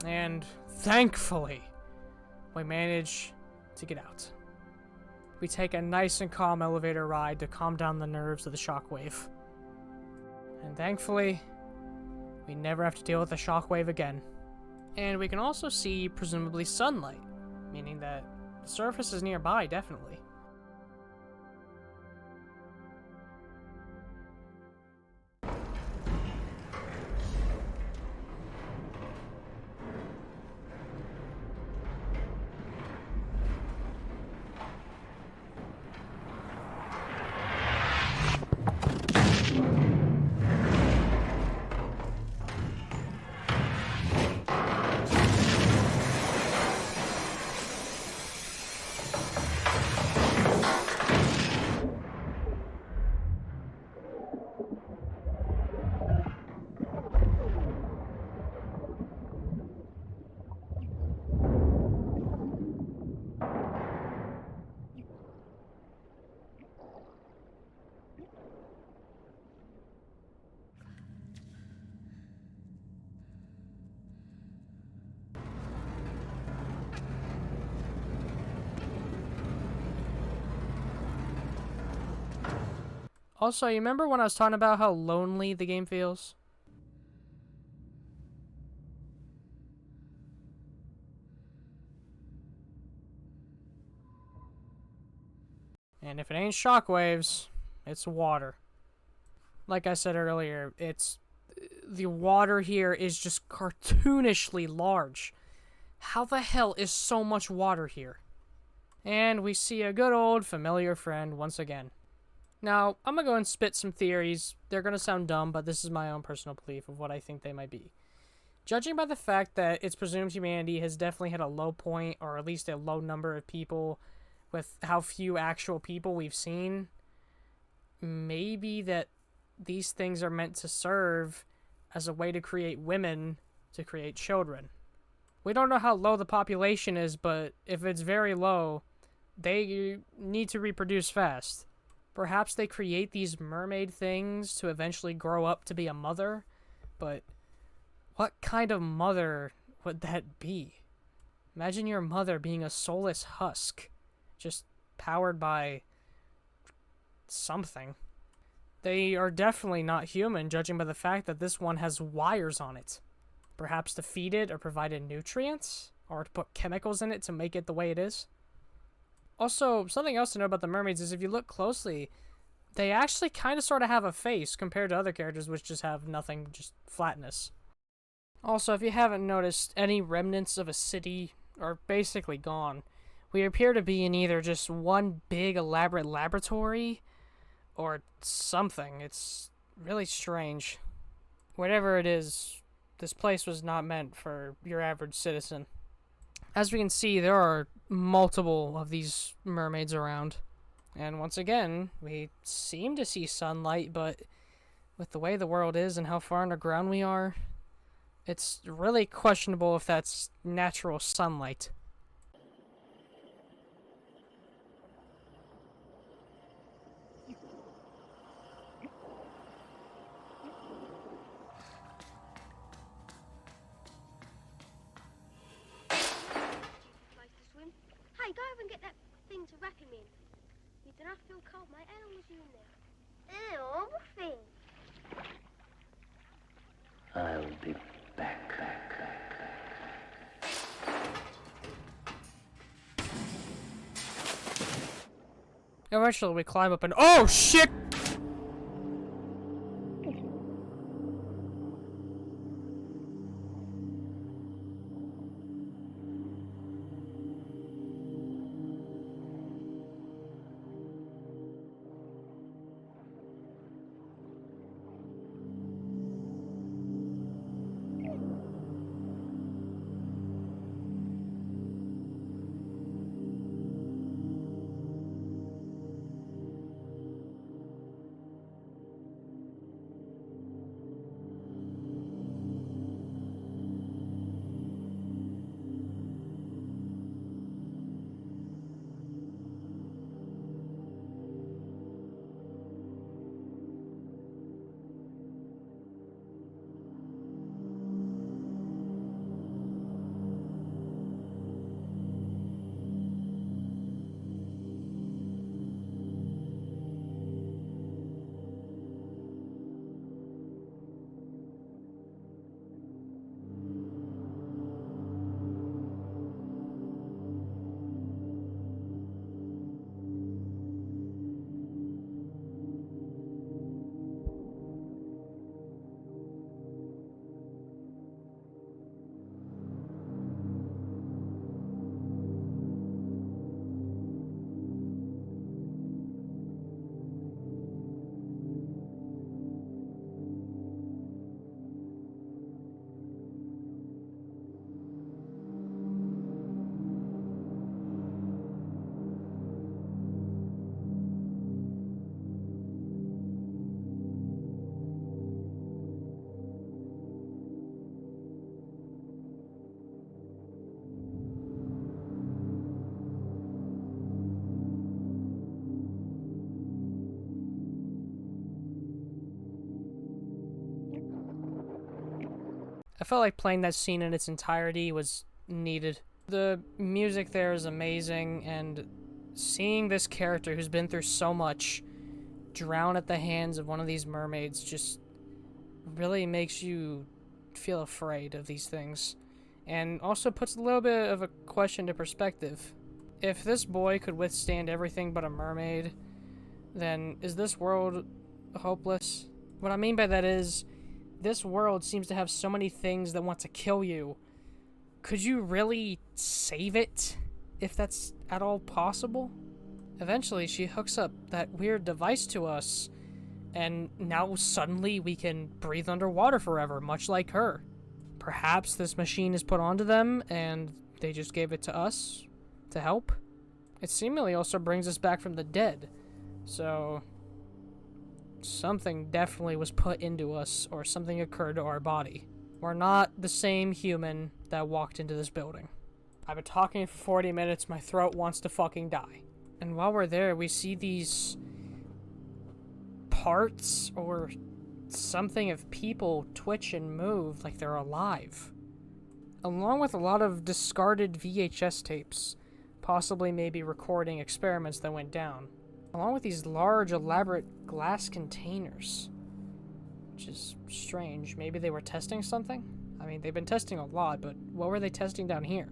And thankfully, we manage to get out. We take a nice and calm elevator ride to calm down the nerves of the shockwave. And thankfully, we never have to deal with the shockwave again. And we can also see, presumably, sunlight, meaning that the surface is nearby, definitely. Also, you remember when I was talking about how lonely the game feels? And if it ain't shockwaves, it's water. Like I said earlier, the water here is just cartoonishly large. How the hell is so much water here? And we see a good old familiar friend once again. Now, I'm going to go and spit some theories. They're going to sound dumb, but this is my own personal belief of what I think they might be. Judging by the fact that it's presumed humanity has definitely hit a low point, or at least a low number of people, with how few actual people we've seen, maybe that these things are meant to serve as a way to create women to create children. We don't know how low the population is, but if it's very low, they need to reproduce fast. Perhaps they create these mermaid things to eventually grow up to be a mother, but what kind of mother would that be? Imagine your mother being a soulless husk, just powered by something. They are definitely not human, judging by the fact that this one has wires on it. Perhaps to feed it or provide it nutrients? Or to put chemicals in it to make it the way it is? Also, something else to know about the mermaids is if you look closely, they actually kind of sort of have a face compared to other characters which just have nothing, just flatness. Also, if you haven't noticed, any remnants of a city are basically gone. We appear to be in either just one big elaborate laboratory or something. It's really strange. Whatever it is, this place was not meant for your average citizen. As we can see, there are multiple of these mermaids around. And once again, we seem to see sunlight, but with the way the world is and how far underground we are, it's really questionable if that's natural sunlight. Place to swim. Hey, go over and get that thing to wrap him in. You don't have to feel cold, mate. How long was you in there? Ew, what thing? I'll be back. Eventually we climb up and— oh shit! I felt like playing that scene in its entirety was needed. The music there is amazing, and seeing this character who's been through so much drown at the hands of one of these mermaids just really makes you feel afraid of these things, and also puts a little bit of a question to perspective. If this boy could withstand everything but a mermaid, then is this world hopeless? What I mean by that is, this world seems to have so many things that want to kill you. Could you really save it, if that's at all possible? Eventually, she hooks up that weird device to us, and now suddenly we can breathe underwater forever, much like her. Perhaps this machine is put onto them, and they just gave it to us to help? It seemingly also brings us back from the dead, so something definitely was put into us, or something occurred to our body. We're not the same human that walked into this building. I've been talking for 40 minutes, my throat wants to fucking die. And while we're there, we see these parts or something of people twitch and move like they're alive. along with a lot of discarded VHS tapes, possibly maybe recording experiments that went down, along with these large, elaborate glass containers, which is strange. Maybe they were testing something? I mean, they've been testing a lot, but what were they testing down here?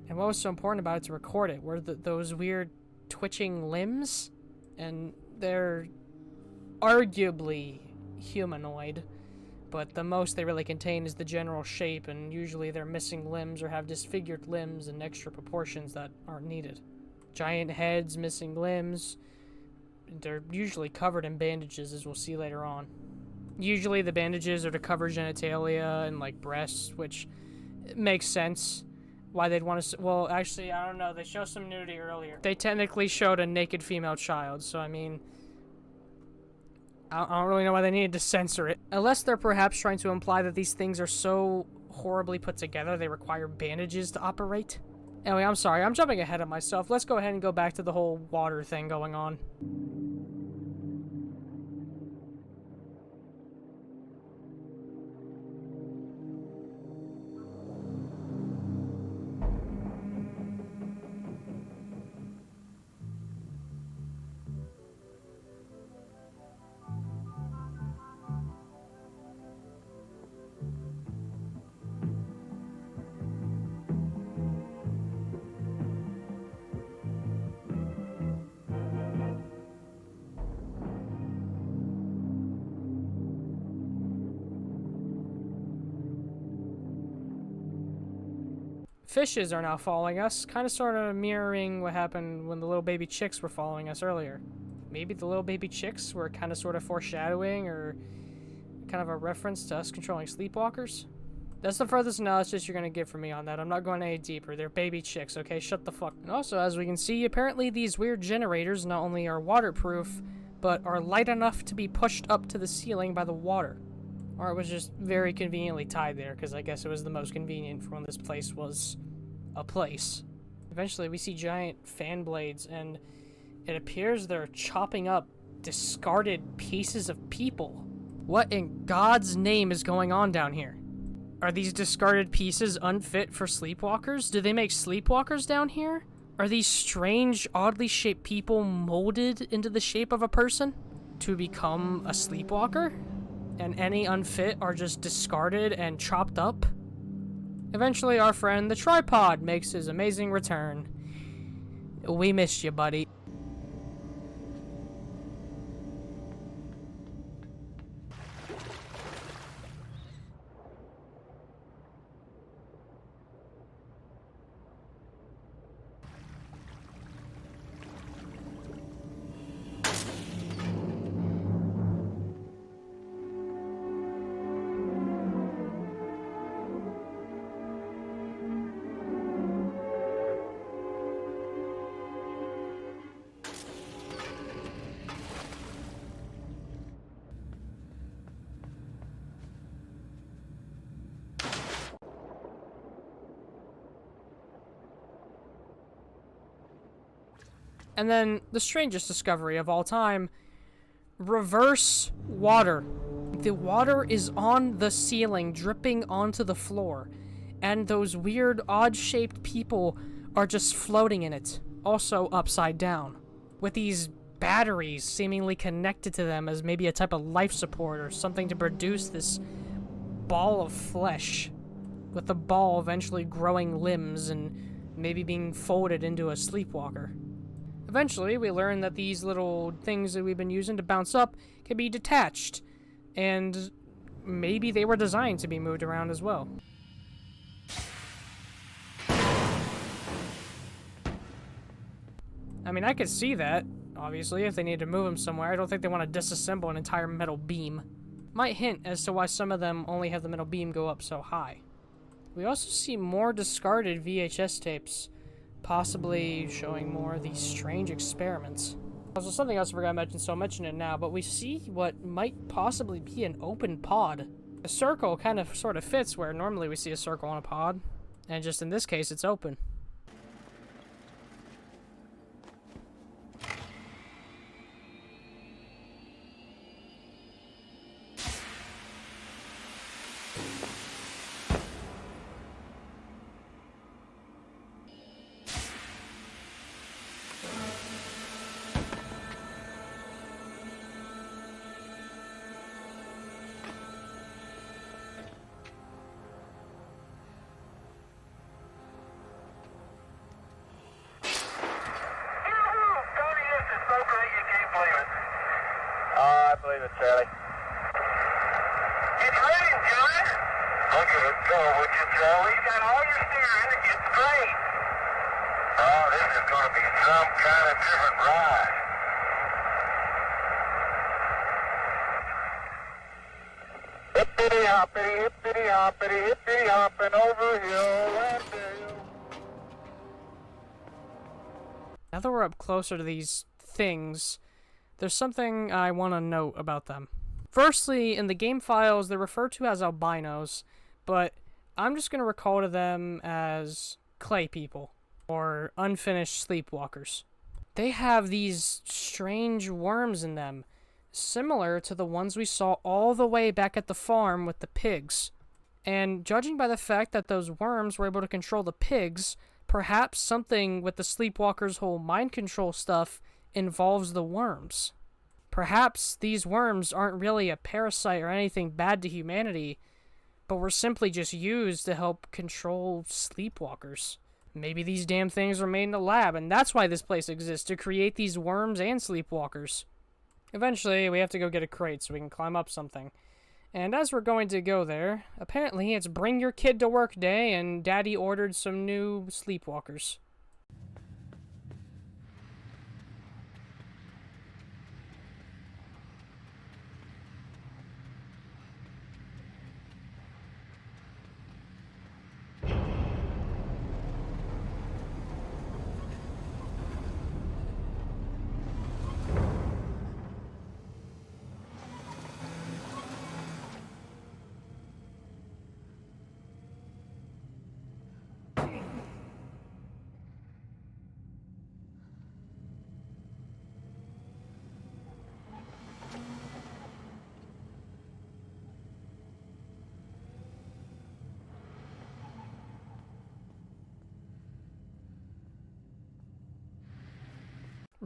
And what was so important about it to record it? Were those weird twitching limbs? And they're arguably humanoid, but the most they really contain is the general shape, and usually they're missing limbs or have disfigured limbs in extra proportions that aren't needed. Giant heads, missing limbs. They're usually covered in bandages, as we'll see later on. Usually the bandages are to cover genitalia and, like, breasts, which makes sense. Why they'd want to... Well, actually, I don't know. They show some nudity earlier. They technically showed a naked female child, so, I mean... I don't really know why they needed to censor it. Unless they're perhaps trying to imply that these things are so horribly put together they require bandages to operate. Anyway, I'm sorry. I'm jumping ahead of myself. Let's go ahead and go back to the whole water thing going on. Fishes are now following us, kind of sort of mirroring what happened when the little baby chicks were following us earlier. Maybe the little baby chicks were kind of sort of foreshadowing or kind of a reference to us controlling sleepwalkers. That's the furthest analysis you're going to get from me on that. I'm not going any deeper. They're baby chicks, okay? Shut the fuck. And also, as we can see, apparently these weird generators not only are waterproof, but are light enough to be pushed up to the ceiling by the water. Or it was just very conveniently tied there, because I guess it was the most convenient for when this place was a place. Eventually, we see giant fan blades, and it appears they're chopping up discarded pieces of people. What in God's name is going on down here? Are these discarded pieces unfit for sleepwalkers? Do they make sleepwalkers down here? Are these strange, oddly shaped people molded into the shape of a person to become a sleepwalker? And any unfit are just discarded and chopped up? Eventually, our friend, the tripod, makes his amazing return. We missed you, buddy. And then, the strangest discovery of all time, reverse water. The water is on the ceiling, dripping onto the floor, and those weird, odd-shaped people are just floating in it, also upside down, with these batteries seemingly connected to them as maybe a type of life support or something to produce this ball of flesh, with the ball eventually growing limbs and maybe being folded into a sleepwalker. Eventually, we learn that these little things that we've been using to bounce up can be detached, and maybe they were designed to be moved around as well. I mean, I could see that, obviously, if they need to move them somewhere. I don't think they want to disassemble an entire metal beam. Might hint as to why some of them only have the metal beam go up so high. We also see more discarded VHS tapes, possibly showing more of these strange experiments. Also, something else I forgot to mention, so I'll mention it now, but we see what might possibly be an open pod. A circle kind of sort of fits where normally we see a circle on a pod, and just in this case, it's open. I believe it's Charlie. It's raining, John. Okay, let's go, would you, Charlie? You got all your steering. It's great. Oh, this is going to be some kind of different ride. Hippity hoppity hopping over hill and dale. Now that we're up closer to these things, there's something I want to note about them. Firstly, in the game files, they're referred to as albinos, but I'm just going to recall to them as clay people, or unfinished sleepwalkers. They have these strange worms in them, similar to the ones we saw all the way back at the farm with the pigs. And judging by the fact that those worms were able to control the pigs, perhaps something with the sleepwalkers' whole mind control stuff involves the worms. Perhaps these worms aren't really a parasite or anything bad to humanity, but were simply just used to help control sleepwalkers. Maybe these damn things were made in a lab, and that's why this place exists, to create these worms and sleepwalkers. Eventually, we have to go get a crate so we can climb up something. And as we're going to go there, apparently it's bring your kid to work day, and Daddy ordered some new sleepwalkers.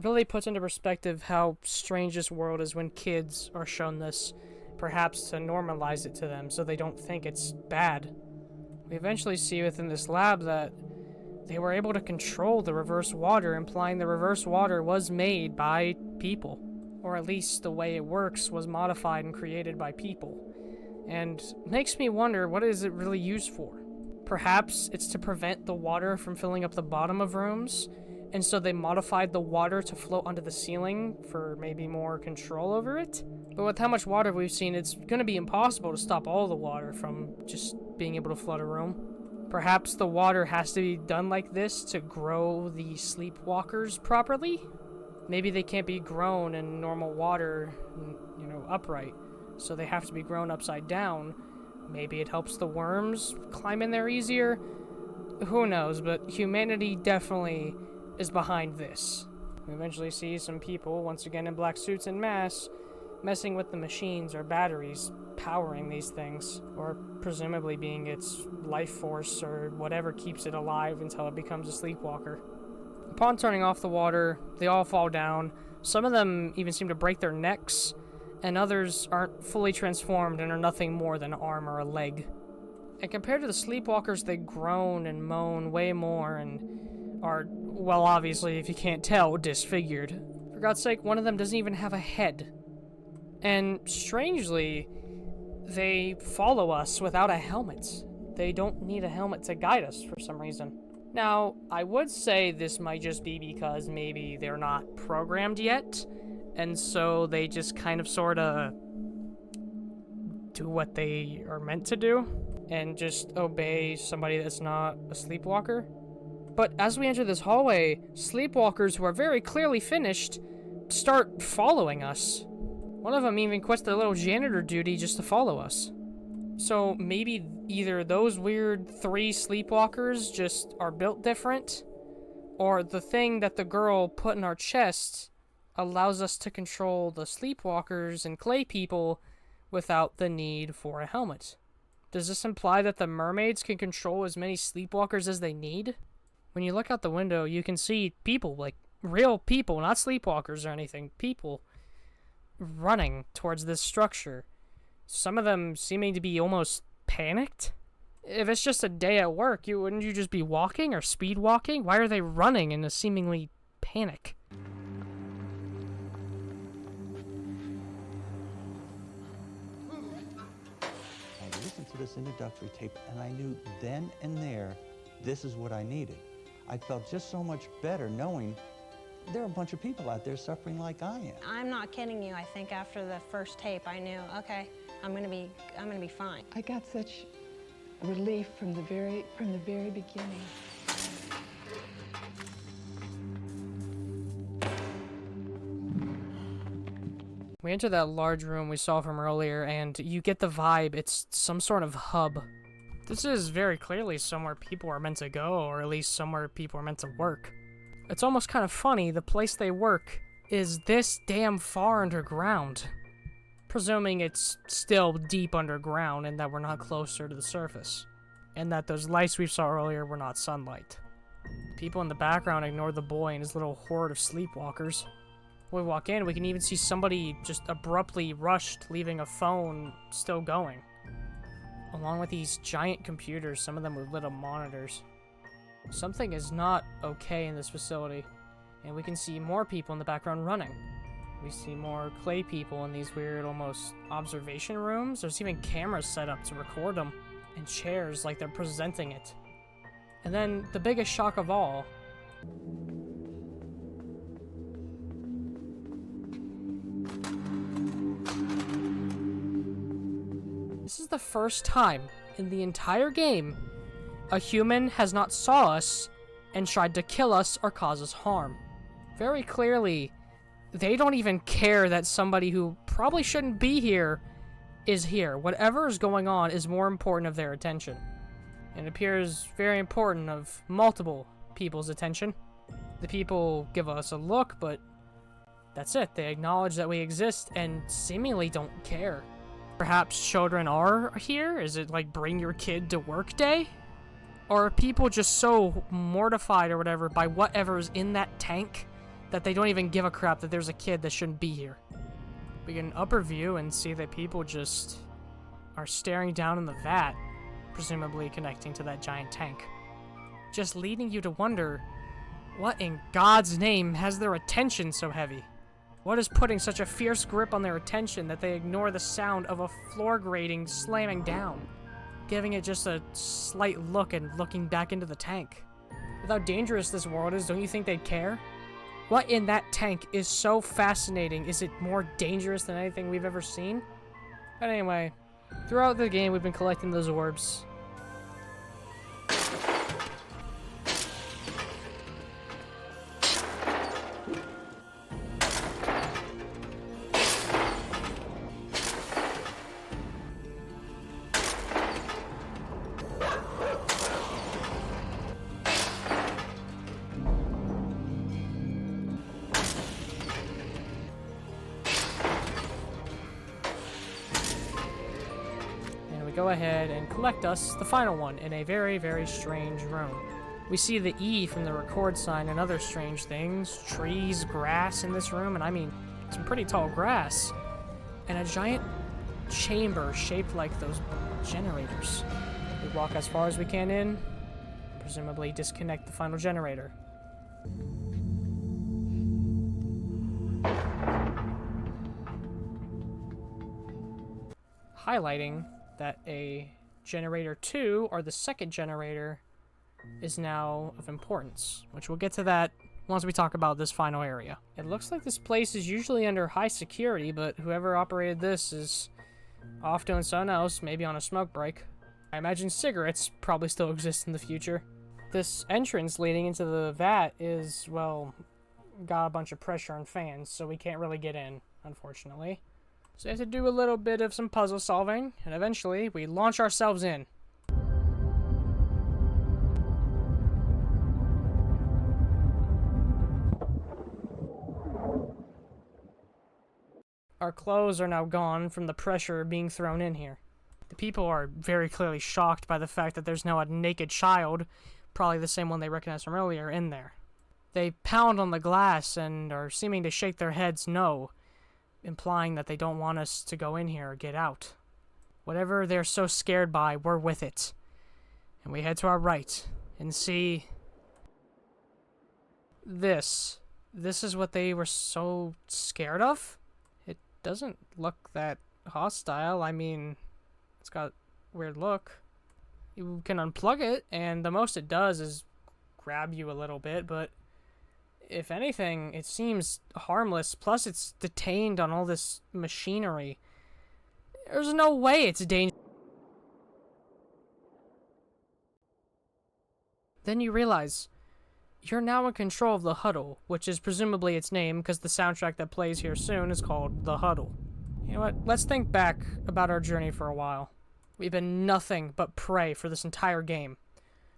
Really puts into perspective how strange this world is when kids are shown this, perhaps to normalize it to them so they don't think it's bad. We eventually see within this lab that they were able to control the reverse water, implying the reverse water was made by people. Or at least the way it works was modified and created by people. And makes me wonder, what is it really used for? Perhaps it's to prevent the water from filling up the bottom of rooms, and so they modified the water to float onto the ceiling for maybe more control over it? But with how much water we've seen, it's going to be impossible to stop all the water from just being able to flood a room. Perhaps the water has to be done like this to grow the sleepwalkers properly? Maybe they can't be grown in normal water, upright, so they have to be grown upside down. Maybe it helps the worms climb in there easier? Who knows, but humanity definitely is behind this. We eventually see some people, once again in black suits and masks, messing with the machines or batteries powering these things, or presumably being its life force or whatever keeps it alive until it becomes a sleepwalker. Upon turning off the water, they all fall down. Some of them even seem to break their necks, and others aren't fully transformed and are nothing more than an arm or a leg. And compared to the sleepwalkers, they groan and moan way more and are, well, obviously, if you can't tell, disfigured. For God's sake, one of them doesn't even have a head. And strangely, they follow us without a helmet. They don't need a helmet to guide us for some reason. Now, I would say this might just be because maybe they're not programmed yet, and so they just kind of sorta do what they are meant to do, and just obey somebody that's not a sleepwalker. But as we enter this hallway, sleepwalkers who are very clearly finished start following us. One of them even quits their little janitor duty just to follow us. So maybe either those weird 3 sleepwalkers just are built different, or the thing that the girl put in our chest allows us to control the sleepwalkers and clay people without the need for a helmet. Does this imply that the mermaids can control as many sleepwalkers as they need? When you look out the window, you can see people, like real people, not sleepwalkers or anything, people running towards this structure. Some of them seeming to be almost panicked. If it's just a day at work, wouldn't you just be walking or speed walking? Why are they running in a seemingly panic? to this introductory tape, and I knew then and there, this is what I needed. I felt just so much better knowing there are a bunch of people out there suffering like I am. I'm not kidding you. I think after the first tape, I knew, okay, I'm gonna be fine. I got such relief from the very beginning. We enter that large room we saw from earlier, and you get the vibe it's some sort of hub. This is very clearly somewhere people are meant to go, or at least somewhere people are meant to work. It's almost kind of funny, the place they work is this damn far underground. Presuming it's still deep underground and that we're not closer to the surface. And that those lights we saw earlier were not sunlight. The people in the background ignore the boy and his little horde of sleepwalkers. When we walk in, we can even see somebody just abruptly rushed, leaving a phone still going. Along with these giant computers, some of them with little monitors. Something is not okay in this facility, and we can see more people in the background running. We see more clay people in these weird, almost observation rooms. There's even cameras set up to record them, and chairs like they're presenting it. And then, the biggest shock of all, this is the first time in the entire game a human has not saw us and tried to kill us or cause us harm. Very clearly, they don't even care that somebody who probably shouldn't be here is here. Whatever is going on is more important of their attention. It appears very important of multiple people's attention. The people give us a look, but that's it. They acknowledge that we exist and seemingly don't care. Perhaps children are here? Is it like bring your kid to work day? Or are people just so mortified or whatever by whatever is in that tank that they don't even give a crap that there's a kid that shouldn't be here? We get an upper view and see that people just are staring down in the vat, presumably connecting to that giant tank. Just leading you to wonder, what in God's name has their attention so heavy? What is putting such a fierce grip on their attention that they ignore the sound of a floor grating slamming down, giving it just a slight look and looking back into the tank? With how dangerous this world is, don't you think they'd care? What in that tank is so fascinating? Is it more dangerous than anything we've ever seen? But anyway, throughout the game we've been collecting those orbs. Go ahead and collect us the final one in a very, very strange room. We see the E from the record sign and other strange things, trees, grass in this room, and I mean, some pretty tall grass, and a giant chamber shaped like those generators. We walk as far as we can in, presumably disconnect the final generator. Highlighting that a generator 2, or the second generator, is now of importance, which we'll get to that once we talk about this final area. It looks like this place is usually under high security, but whoever operated this is off doing something else, maybe on a smoke break. I imagine cigarettes probably still exist in the future. This entrance leading into the vat is, well, got a bunch of pressure and fans, so we can't really get in, unfortunately. So we have to do a little bit of some puzzle solving, and eventually we launch ourselves in. Our clothes are now gone from the pressure being thrown in here. The people are very clearly shocked by the fact that there's now a naked child, probably the same one they recognized from earlier, in there. They pound on the glass and are seeming to shake their heads no, implying that they don't want us to go in here or get out. Whatever they're so scared by, we're with it. And we head to our right and see this. This is what they were so scared of? It doesn't look that hostile. I mean, it's got weird look. You can unplug it, and the most it does is grab you a little bit, but if anything, it seems harmless. Plus, it's detained on all this machinery. There's no way it's dangerous. Then you realize you're now in control of the Huddle, which is presumably its name because the soundtrack that plays here soon is called The Huddle. You know what? Let's think back about our journey for a while. We've been nothing but prey for this entire game.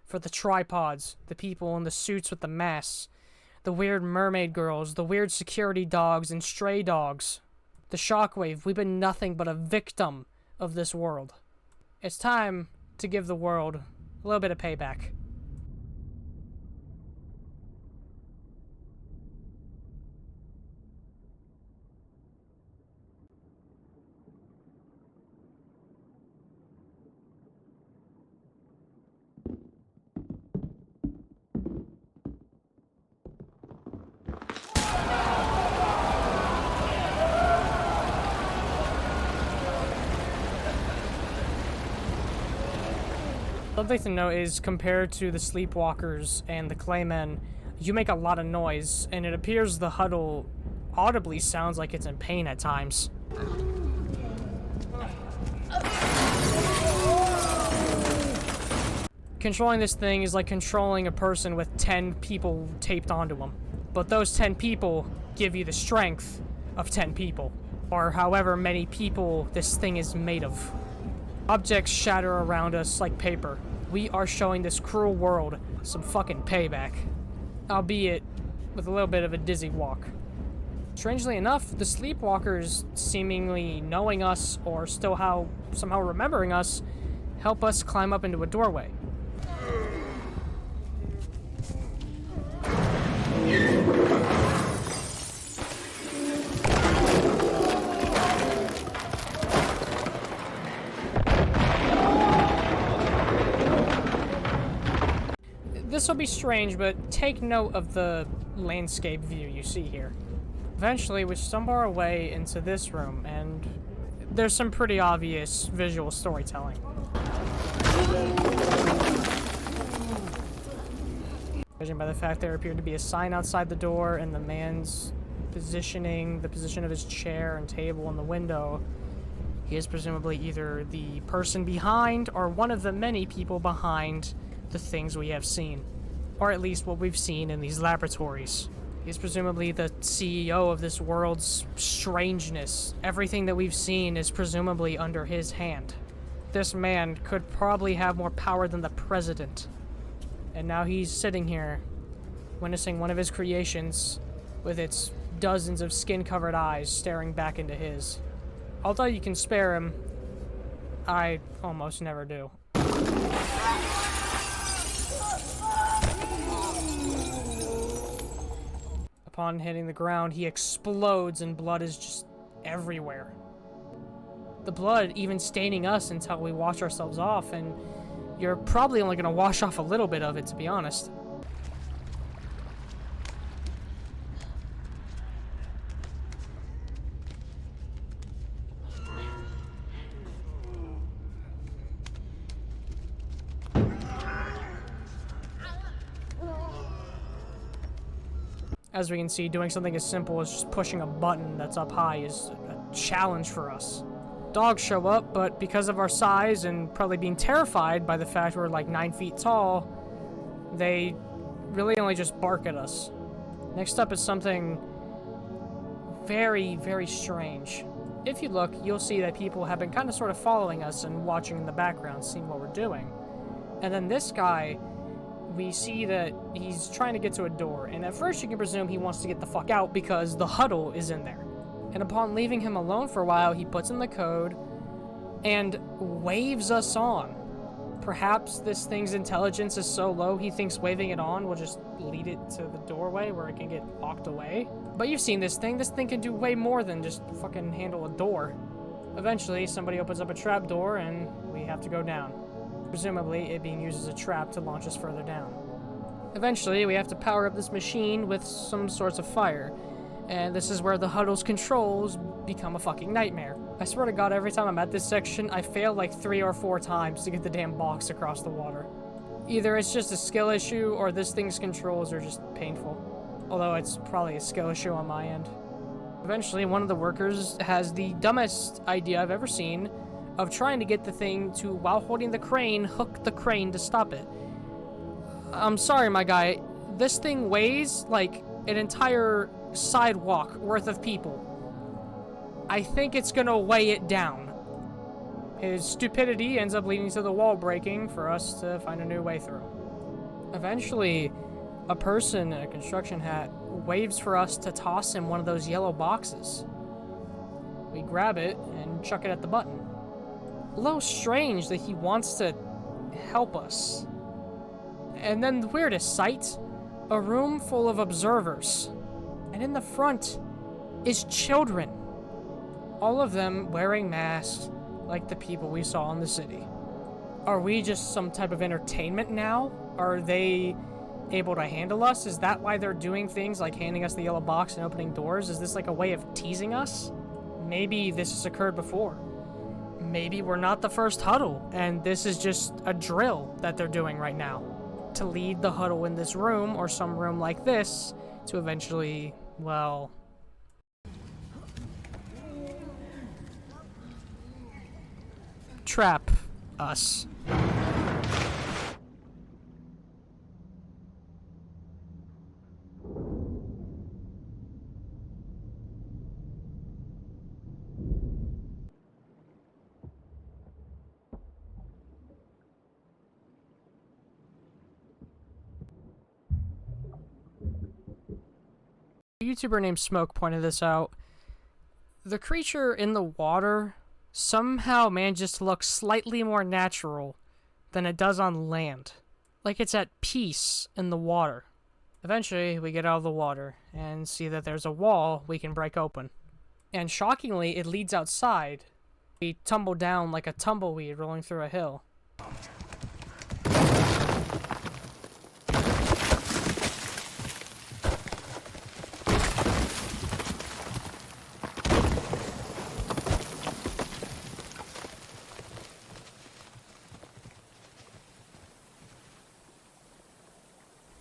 For the tripods, the people in the suits with the masks, the weird mermaid girls, the weird security dogs and stray dogs. The shockwave, we've been nothing but a victim of this world. It's time to give the world a little bit of payback. Something to note is, compared to the Sleepwalkers and the Claymen, you make a lot of noise, and it appears the Huddle audibly sounds like it's in pain at times. Controlling this thing is like controlling a person with 10 people taped onto them. But those 10 people give you the strength of 10 people, or however many people this thing is made of. Objects shatter around us like paper. We are showing this cruel world some fucking payback. Albeit with a little bit of a dizzy walk. Strangely enough, the Sleepwalkers, seemingly knowing us or still somehow remembering us, help us climb up into a doorway. This will be strange, but take note of the landscape view you see here. Eventually, we stumble our way into this room, and there's some pretty obvious visual storytelling. Judging by the fact there appeared to be a sign outside the door, and the man's positioning, the position of his chair and table in the window, he is presumably either the person behind or one of the many people behind the things we have seen, or at least what we've seen in these laboratories. He's presumably the CEO of this world's strangeness. Everything that we've seen is presumably under his hand. This man could probably have more power than the president. And now he's sitting here, witnessing one of his creations with its dozens of skin-covered eyes staring back into his. Although you can spare him, I almost never do. Upon hitting the ground, he explodes and blood is just everywhere. The blood even staining us until we wash ourselves off, and you're probably only going to wash off a little bit of it, to be honest. As we can see, doing something as simple as just pushing a button that's up high is a challenge for us. Dogs show up, but because of our size and probably being terrified by the fact we're like 9 feet tall, they really only just bark at us. Next up is something very, very strange. If you look, you'll see that people have been kind of sort of following us and watching in the background, seeing what we're doing. And then this guy, we see that he's trying to get to a door, and at first you can presume he wants to get the fuck out because the Huddle is in there. And upon leaving him alone for a while, he puts in the code and waves us on. Perhaps this thing's intelligence is so low he thinks waving it on will just lead it to the doorway where it can get locked away. But you've seen this thing can do way more than just fucking handle a door. Eventually, somebody opens up a trap door and we have to go down. Presumably, it being used as a trap to launch us further down. Eventually, we have to power up this machine with some sorts of fire. And this is where the Huddle's controls become a fucking nightmare. I swear to God, every time I'm at this section, I fail like 3 or 4 times to get the damn box across the water. Either it's just a skill issue, or this thing's controls are just painful. Although it's probably a skill issue on my end. Eventually, one of the workers has the dumbest idea I've ever seen of trying to get the thing to, while holding the crane, hook the crane to stop it. I'm sorry, my guy. This thing weighs like an entire sidewalk worth of people. I think it's gonna weigh it down. His stupidity ends up leading to the wall breaking for us to find a new way through. Eventually, a person in a construction hat waves for us to toss him one of those yellow boxes. We grab it and chuck it at the button. A little strange that he wants to help us. And then the weirdest sight, a room full of observers. And in the front is children. All of them wearing masks like the people we saw in the city. Are we just some type of entertainment now? Are they able to handle us? Is that why they're doing things like handing us the yellow box and opening doors? Is this like a way of teasing us? Maybe this has occurred before. Maybe we're not the first Huddle, and this is just a drill that they're doing right now to lead the Huddle in this room, or some room like this, to eventually, well... trap us. A YouTuber named Smoke pointed this out. The creature in the water somehow manages to look slightly more natural than it does on land. Like it's at peace in the water. Eventually, we get out of the water and see that there's a wall we can break open. And shockingly, it leads outside. We tumble down like a tumbleweed rolling through a hill.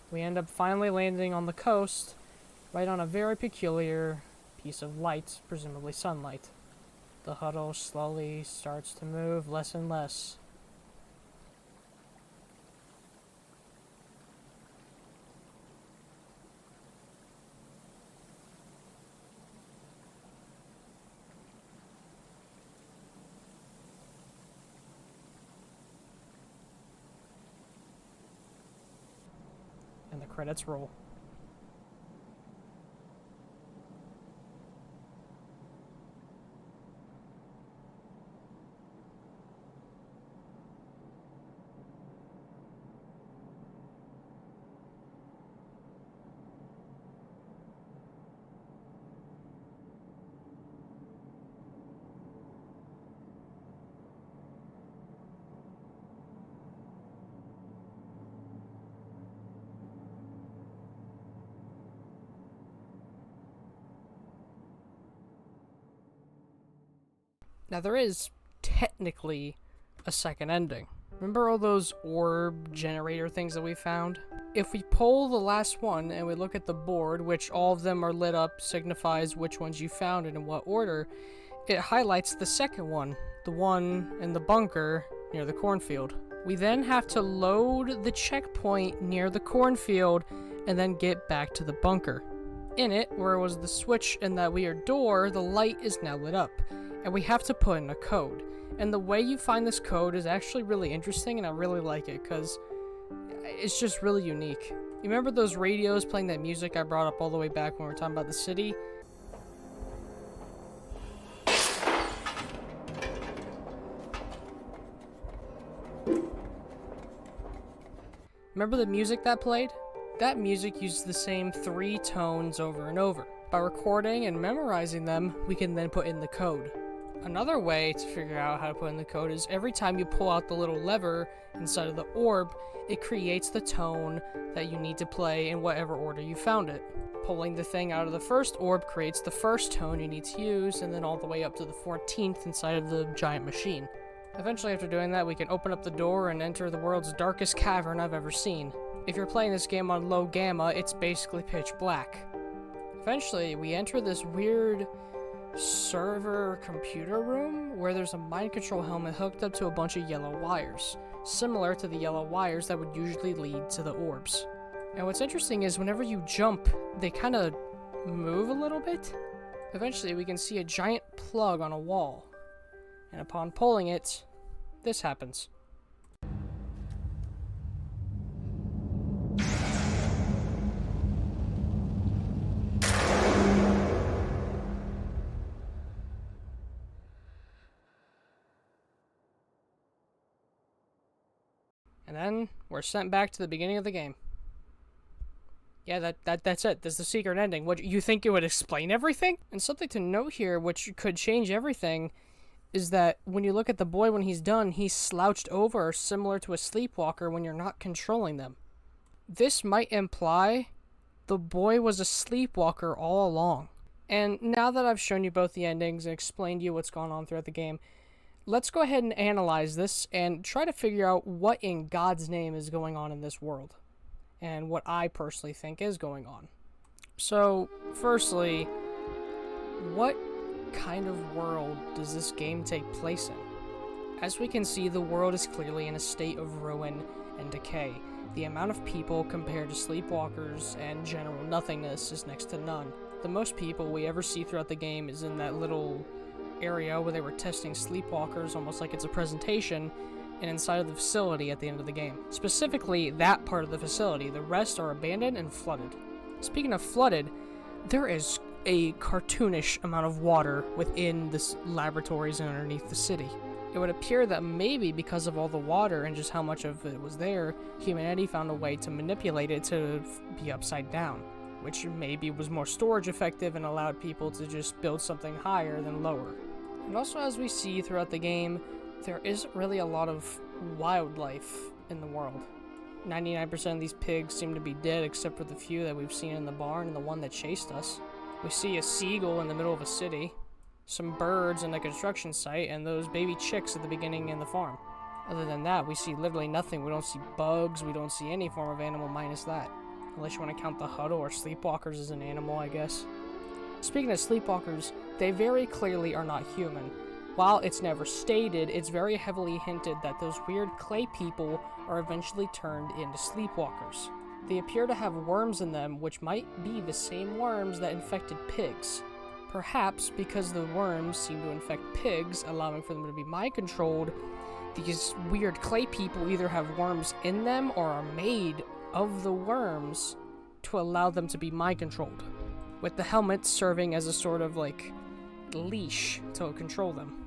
We end up finally landing on the coast, right on a very peculiar piece of light, presumably sunlight. The Huddle slowly starts to move less and less. And the credits roll. Now there is technically a second ending. Remember all those orb generator things that we found? If we pull the last one and we look at the board, which all of them are lit up, signifies which ones you found and in what order, it highlights the second one, the one in the bunker near the cornfield. We then have to load the checkpoint near the cornfield and then get back to the bunker. In it, where was the switch in that weird door, the light is now lit up. And we have to put in a code. And the way you find this code is actually really interesting, and I really like it, because it's just really unique. You remember those radios playing that music I brought up all the way back when we were talking about the city? Remember the music that played? That music uses the same 3 tones over and over. By recording and memorizing them, we can then put in the code. Another way to figure out how to put in the code is every time you pull out the little lever inside of the orb, it creates the tone that you need to play in whatever order you found it. Pulling the thing out of the first orb creates the first tone you need to use, and then all the way up to the 14th inside of the giant machine. Eventually, after doing that, we can open up the door and enter the world's darkest cavern I've ever seen. If you're playing this game on low gamma, it's basically pitch black. Eventually, we enter this weird server computer room where there's a mind control helmet hooked up to a bunch of yellow wires, similar to the yellow wires that would usually lead to the orbs. And what's interesting is whenever you jump, they kind of move a little bit. Eventually, we can see a giant plug on a wall, and upon pulling it, this happens. And then we're sent back to the beginning of the game. Yeah, that's it. That's the secret ending. What, you think it would explain everything? And something to note here, which could change everything, is that when you look at the boy when he's done, he's slouched over, similar to a sleepwalker when you're not controlling them. This might imply the boy was a sleepwalker all along. And now that I've shown you both the endings and explained to you what's gone on throughout the game, let's go ahead and analyze this and try to figure out what in God's name is going on in this world, and what I personally think is going on. So, firstly, what kind of world does this game take place in? As we can see, the world is clearly in a state of ruin and decay. The amount of people compared to sleepwalkers and general nothingness is next to none. The most people we ever see throughout the game is in that little area where they were testing sleepwalkers, almost like it's a presentation, and inside of the facility at the end of the game. Specifically, that part of the facility. The rest are abandoned and flooded. Speaking of flooded, there is a cartoonish amount of water within the laboratories and underneath the city. It would appear that maybe because of all the water and just how much of it was there, humanity found a way to manipulate it to be upside down, which maybe was more storage effective and allowed people to just build something higher than lower. And also, as we see throughout the game, there isn't really a lot of wildlife in the world. 99% of these pigs seem to be dead except for the few that we've seen in the barn and the one that chased us. We see a seagull in the middle of a city, some birds in a construction site, and those baby chicks at the beginning in the farm. Other than that, we see literally nothing. We don't see bugs, we don't see any form of animal minus that. Unless you want to count the Huddle or sleepwalkers as an animal, I guess. Speaking of sleepwalkers, they very clearly are not human. While it's never stated, it's very heavily hinted that those weird clay people are eventually turned into sleepwalkers. They appear to have worms in them, which might be the same worms that infected pigs. Perhaps because the worms seem to infect pigs, allowing for them to be mind-controlled, these weird clay people either have worms in them or are made of the worms to allow them to be mind-controlled, with the helmets serving as a sort of, leash to control them.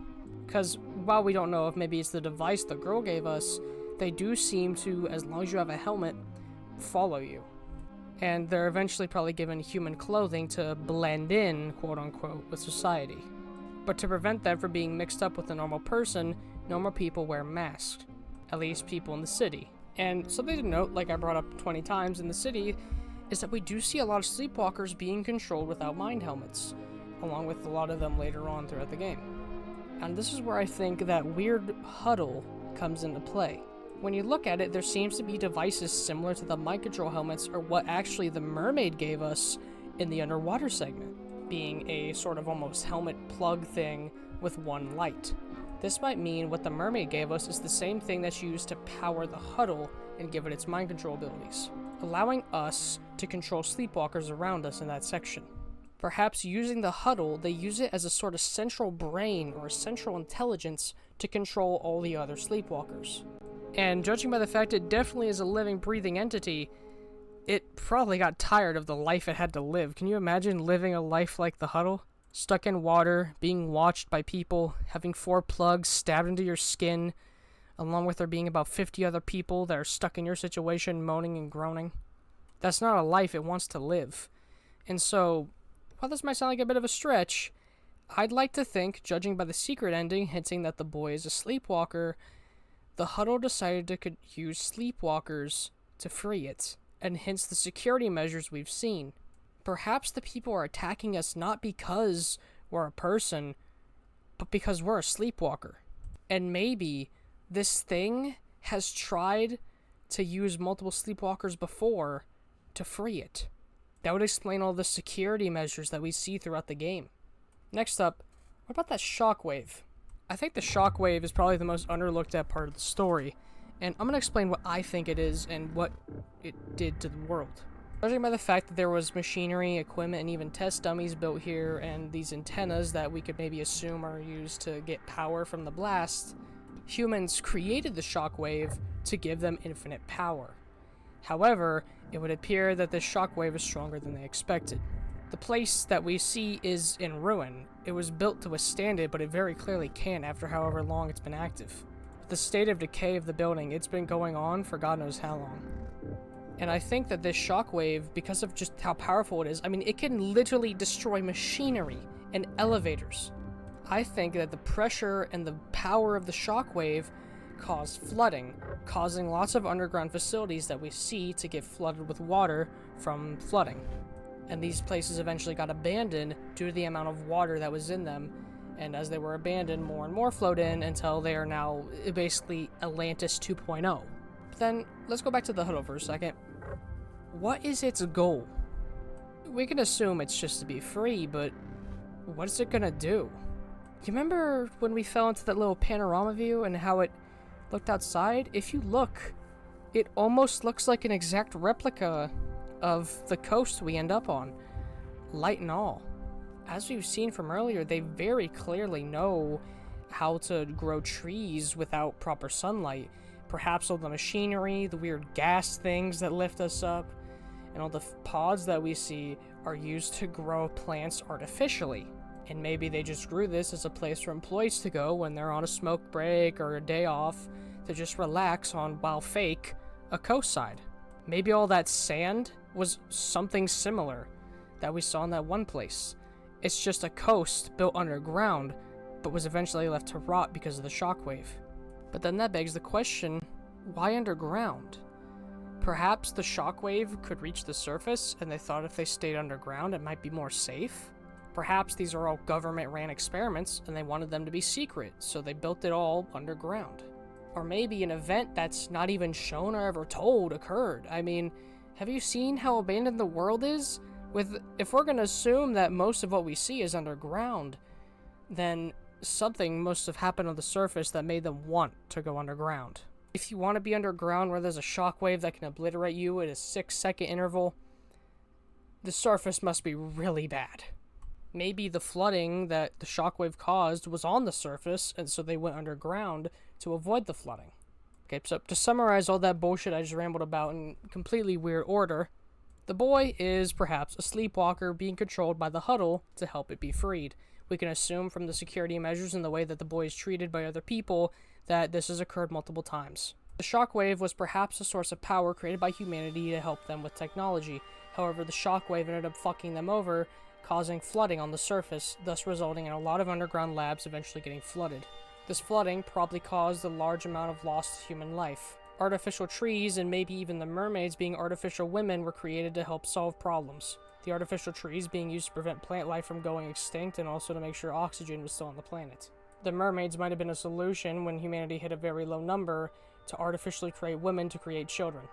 Because while we don't know if maybe it's the device the girl gave us, they do seem to, as long as you have a helmet, follow you. And they're eventually probably given human clothing to blend in, quote-unquote, with society. But to prevent them from being mixed up with a normal person, normal people wear masks. At least people in the city. And something to note, like I brought up 20 times in the city, is that we do see a lot of sleepwalkers being controlled without mind helmets, along with a lot of them later on throughout the game. And this is where I think that weird Huddle comes into play. When you look at it, there seems to be devices similar to the mind control helmets, or what actually the mermaid gave us in the underwater segment, being a sort of almost helmet plug thing with one light. This might mean what the mermaid gave us is the same thing that's used to power the Huddle and give it its mind control abilities, allowing us to control sleepwalkers around us in that section. Perhaps using the Huddle, they use it as a sort of central brain or a central intelligence to control all the other sleepwalkers. And judging by the fact it definitely is a living, breathing entity, it probably got tired of the life it had to live. Can you imagine living a life like the Huddle? Stuck in water, being watched by people, having 4 plugs stabbed into your skin, along with there being about 50 other people that are stuck in your situation, moaning and groaning. That's not a life it wants to live. And so, while this might sound like a bit of a stretch, I'd like to think, judging by the secret ending hinting that the boy is a sleepwalker, the Huddle decided to use sleepwalkers to free it, and hence the security measures we've seen. Perhaps the people are attacking us not because we're a person, but because we're a sleepwalker. And maybe this thing has tried to use multiple sleepwalkers before to free it. That would explain all the security measures that we see throughout the game. Next up, what about that shockwave? I think the shockwave is probably the most underlooked at part of the story, and I'm going to explain what I think it is and what it did to the world. Judging by the fact that there was machinery, equipment, and even test dummies built here, and these antennas that we could maybe assume are used to get power from the blast, humans created the shockwave to give them infinite power. However, it would appear that this shockwave is stronger than they expected. The place that we see is in ruin. It was built to withstand it, but it very clearly can't after however long it's been active. With the state of decay of the building, it's been going on for God knows how long. And I think that this shockwave, because of just how powerful it is, I mean, it can literally destroy machinery and elevators. I think that the pressure and the power of the shockwave caused flooding, causing lots of underground facilities that we see to get flooded with water from flooding. And these places eventually got abandoned due to the amount of water that was in them. And as they were abandoned, more and more flowed in until they are now basically Atlantis 2.0. But then, let's go back to the Huddle for a second. What is its goal? We can assume it's just to be free, but what is it gonna do? You remember when we fell into that little panorama view and how it looked outside? If you look, it almost looks like an exact replica of the coast we end up on, light and all. As we've seen from earlier, they very clearly know how to grow trees without proper sunlight. Perhaps all the machinery, the weird gas things that lift us up, and all the pods that we see are used to grow plants artificially. And maybe they just grew this as a place for employees to go when they're on a smoke break or a day off to just relax on, while fake, a coastside. Maybe all that sand was something similar that we saw in that one place. It's just a coast built underground, but was eventually left to rot because of the shockwave. But then that begs the question, why underground? Perhaps the shockwave could reach the surface, and they thought if they stayed underground it might be more safe? Perhaps these are all government-ran experiments, and they wanted them to be secret, so they built it all underground. Or maybe an event that's not even shown or ever told occurred. I mean, have you seen how abandoned the world is? If we're going to assume that most of what we see is underground, then something must have happened on the surface that made them want to go underground. If you want to be underground where there's a shockwave that can obliterate you at a 6-second interval, the surface must be really bad. Maybe the flooding that the shockwave caused was on the surface, and so they went underground to avoid the flooding. Okay, so to summarize all that bullshit I just rambled about in completely weird order, the boy is perhaps a sleepwalker being controlled by the Huddle to help it be freed. We can assume from the security measures and the way that the boy is treated by other people that this has occurred multiple times. The shockwave was perhaps a source of power created by humanity to help them with technology. However, the shockwave ended up fucking them over, causing flooding on the surface, thus resulting in a lot of underground labs eventually getting flooded. This flooding probably caused a large amount of lost human life. Artificial trees and maybe even the mermaids being artificial women were created to help solve problems. The artificial trees being used to prevent plant life from going extinct and also to make sure oxygen was still on the planet. The mermaids might have been a solution when humanity hit a very low number to artificially create women to create children.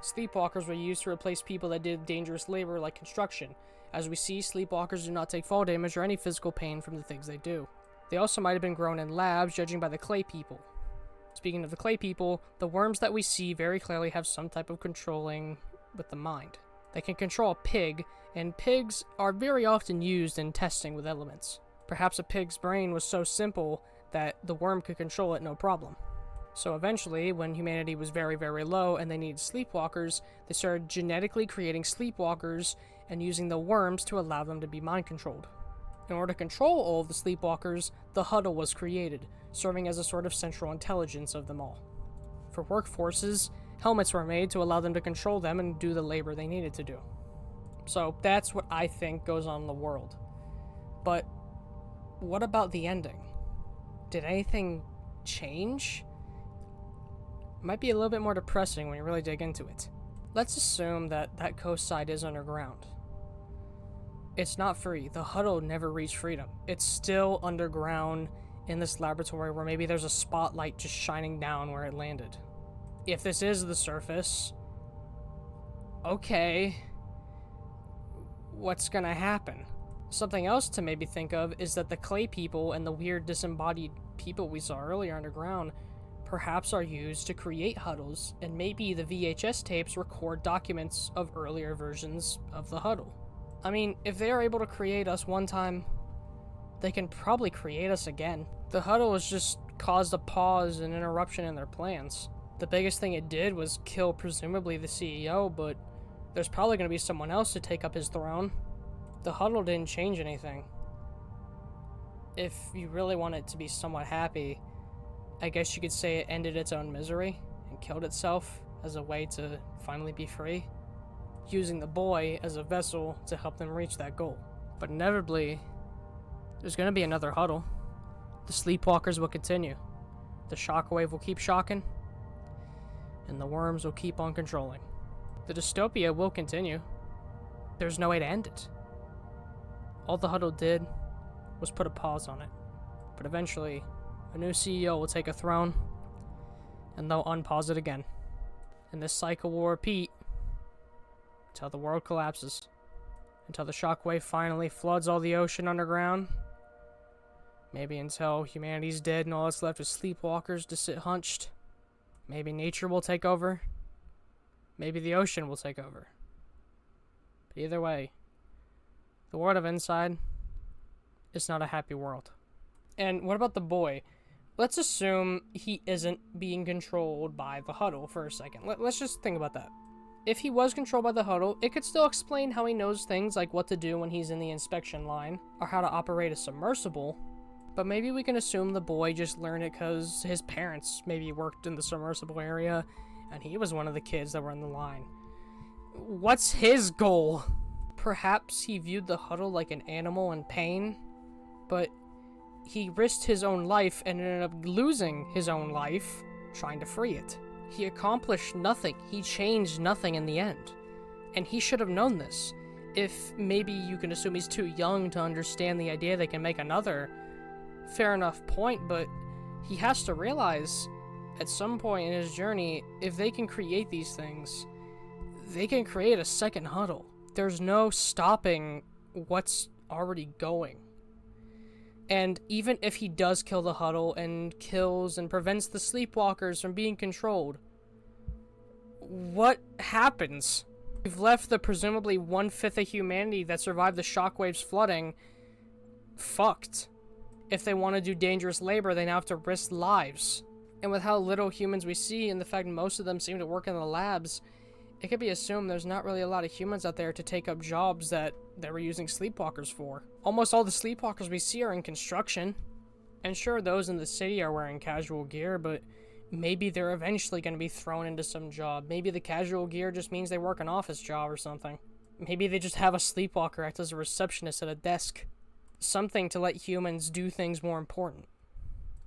Sleepwalkers were used to replace people that did dangerous labor like construction. As we see, sleepwalkers do not take fall damage or any physical pain from the things they do. They also might have been grown in labs, judging by the clay people. Speaking of the clay people, the worms that we see very clearly have some type of controlling with the mind. They can control a pig, and pigs are very often used in testing with elements. Perhaps a pig's brain was so simple that the worm could control it no problem. So eventually, when humanity was very, very low and they needed sleepwalkers, they started genetically creating sleepwalkers and using the worms to allow them to be mind-controlled. In order to control all of the sleepwalkers, the Huddle was created, serving as a sort of central intelligence of them all. For workforces, helmets were made to allow them to control them and do the labor they needed to do. So that's what I think goes on in the world. But what about the ending? Did anything change? It might be a little bit more depressing when you really dig into it. Let's assume that that coast side is underground. It's not free. The Huddle never reached freedom. It's still underground in this laboratory where maybe there's a spotlight just shining down where it landed. If this is the surface, okay, what's gonna happen? Something else to maybe think of is that the clay people and the weird disembodied people we saw earlier underground perhaps are used to create Huddles, and maybe the VHS tapes record documents of earlier versions of the Huddle. I mean, if they are able to create us one time, they can probably create us again. The Huddle has just caused a pause and interruption in their plans. The biggest thing it did was kill presumably the CEO, but there's probably going to be someone else to take up his throne. The Huddle didn't change anything. If you really want it to be somewhat happy, I guess you could say it ended its own misery and killed itself as a way to finally be free, using the boy as a vessel to help them reach that goal. But inevitably, there's going to be another Huddle. The sleepwalkers will continue. The shockwave will keep shocking, and the worms will keep on controlling. The dystopia will continue. There's no way to end it. All the Huddle did was put a pause on it. But eventually, a new CEO will take a throne, and they'll unpause it again. And this cycle will repeat until the world collapses. Until the shockwave finally floods all the ocean underground. Maybe until humanity's dead and all that's left is sleepwalkers to sit hunched. Maybe nature will take over. Maybe the ocean will take over. But either way, the world of Inside is not a happy world. And what about the boy? Let's assume he isn't being controlled by the Huddle for a second. Let's just think about that. If he was controlled by the Huddle, it could still explain how he knows things like what to do when he's in the inspection line, or how to operate a submersible. But maybe we can assume the boy just learned it because his parents maybe worked in the submersible area, and he was one of the kids that were in the line. What's his goal? Perhaps he viewed the Huddle like an animal in pain, but he risked his own life and ended up losing his own life trying to free it. He accomplished nothing. He changed nothing in the end. And he should have known this. If maybe you can assume he's too young to understand the idea they can make another, fair enough point, but he has to realize at some point in his journey, if they can create these things, they can create a second Huddle. There's no stopping what's already going. And even if he does kill the Huddle and kills and prevents the sleepwalkers from being controlled, what happens? We've left the presumably 1/5 of humanity that survived the shockwaves flooding fucked. If they want to do dangerous labor, they now have to risk lives. And with how little humans we see and the fact most of them seem to work in the labs, it could be assumed there's not really a lot of humans out there to take up jobs that they were using sleepwalkers for. Almost all the sleepwalkers we see are in construction. And sure, those in the city are wearing casual gear, but maybe they're eventually going to be thrown into some job. Maybe the casual gear just means they work an office job or something. Maybe they just have a sleepwalker act as a receptionist at a desk. Something to let humans do things more important.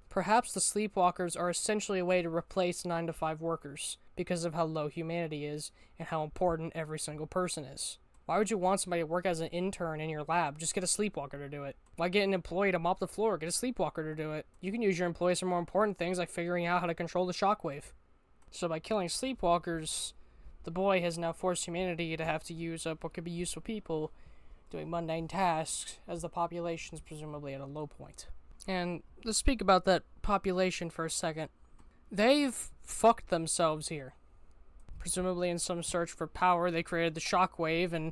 Perhaps the sleepwalkers are essentially a way to replace 9-to-5 workers because of how low humanity is and how important every single person is. Why would you want somebody to work as an intern in your lab? Just get a sleepwalker to do it. Why get an employee to mop the floor? Get a sleepwalker to do it. You can use your employees for more important things like figuring out how to control the shockwave. So by killing sleepwalkers, the boy has now forced humanity to have to use up what could be useful people doing mundane tasks as the population's presumably at a low point. And let's speak about that population for a second. They've fucked themselves here. Presumably in some search for power, they created the shockwave and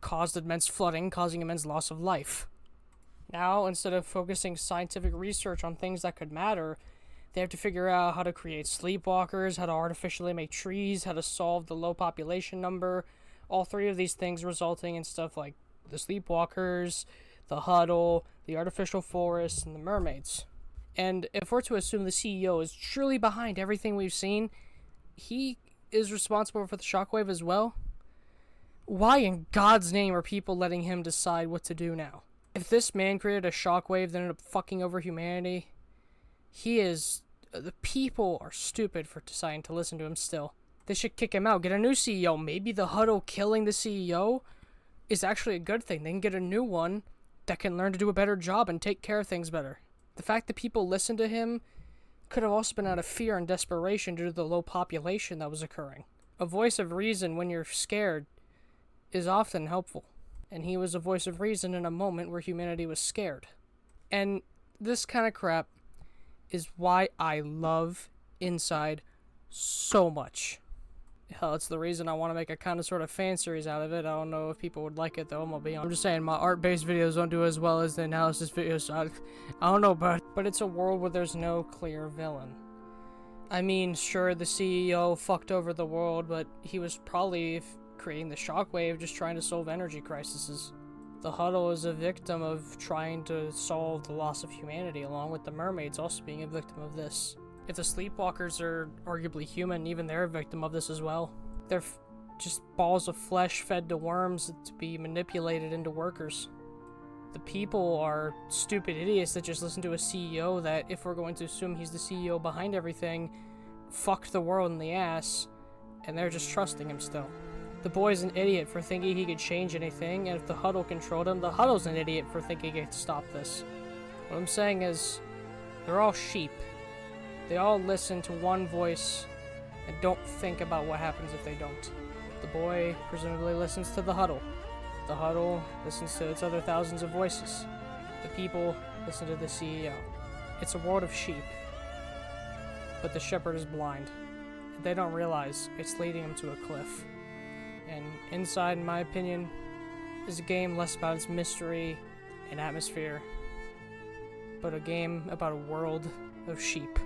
caused immense flooding, causing immense loss of life. Now, instead of focusing scientific research on things that could matter, they have to figure out how to create sleepwalkers, how to artificially make trees, how to solve the low population number. All three of these things resulting in stuff like the sleepwalkers, the Huddle, the artificial forests, and the mermaids. And if we're to assume the CEO is truly behind everything we've seen, he is responsible for the shockwave as well? Why in God's name are people letting him decide what to do now? If this man created a shockwave that ended up fucking over humanity, the people are stupid for deciding to listen to him still. They should kick him out, get a new CEO. Maybe the Huddle killing the CEO is actually a good thing. They can get a new one that can learn to do a better job and take care of things better. The fact that people listened to him could have also been out of fear and desperation due to the low population that was occurring. A voice of reason when you're scared is often helpful. And he was a voice of reason in a moment where humanity was scared. And this kind of crap is why I love Inside so much. Hell, it's the reason I want to make a kind of sort of fan series out of it. I don't know if people would like it though, I'm just saying my art-based videos don't do as well as the analysis videos. I don't know, but it's a world where there's no clear villain. I mean, sure, the CEO fucked over the world, but he was probably creating the shockwave just trying to solve energy crises. The Huddle is a victim of trying to solve the loss of humanity, along with the mermaids also being a victim of this. If the sleepwalkers are arguably human, even they're a victim of this as well. They're just balls of flesh fed to worms to be manipulated into workers. The people are stupid idiots that just listen to a CEO that, if we're going to assume he's the CEO behind everything, fucked the world in the ass, and they're just trusting him still. The boy's an idiot for thinking he could change anything, and if the Huddle controlled him, the Huddle's an idiot for thinking he could stop this. What I'm saying is, they're all sheep. They all listen to one voice and don't think about what happens if they don't. The boy presumably listens to the Huddle. The Huddle listens to its other thousands of voices. The people listen to the CEO. It's a world of sheep. But the shepherd is blind. They don't realize it's leading him to a cliff. And Inside, in my opinion, is a game less about its mystery and atmosphere, but a game about a world of sheep.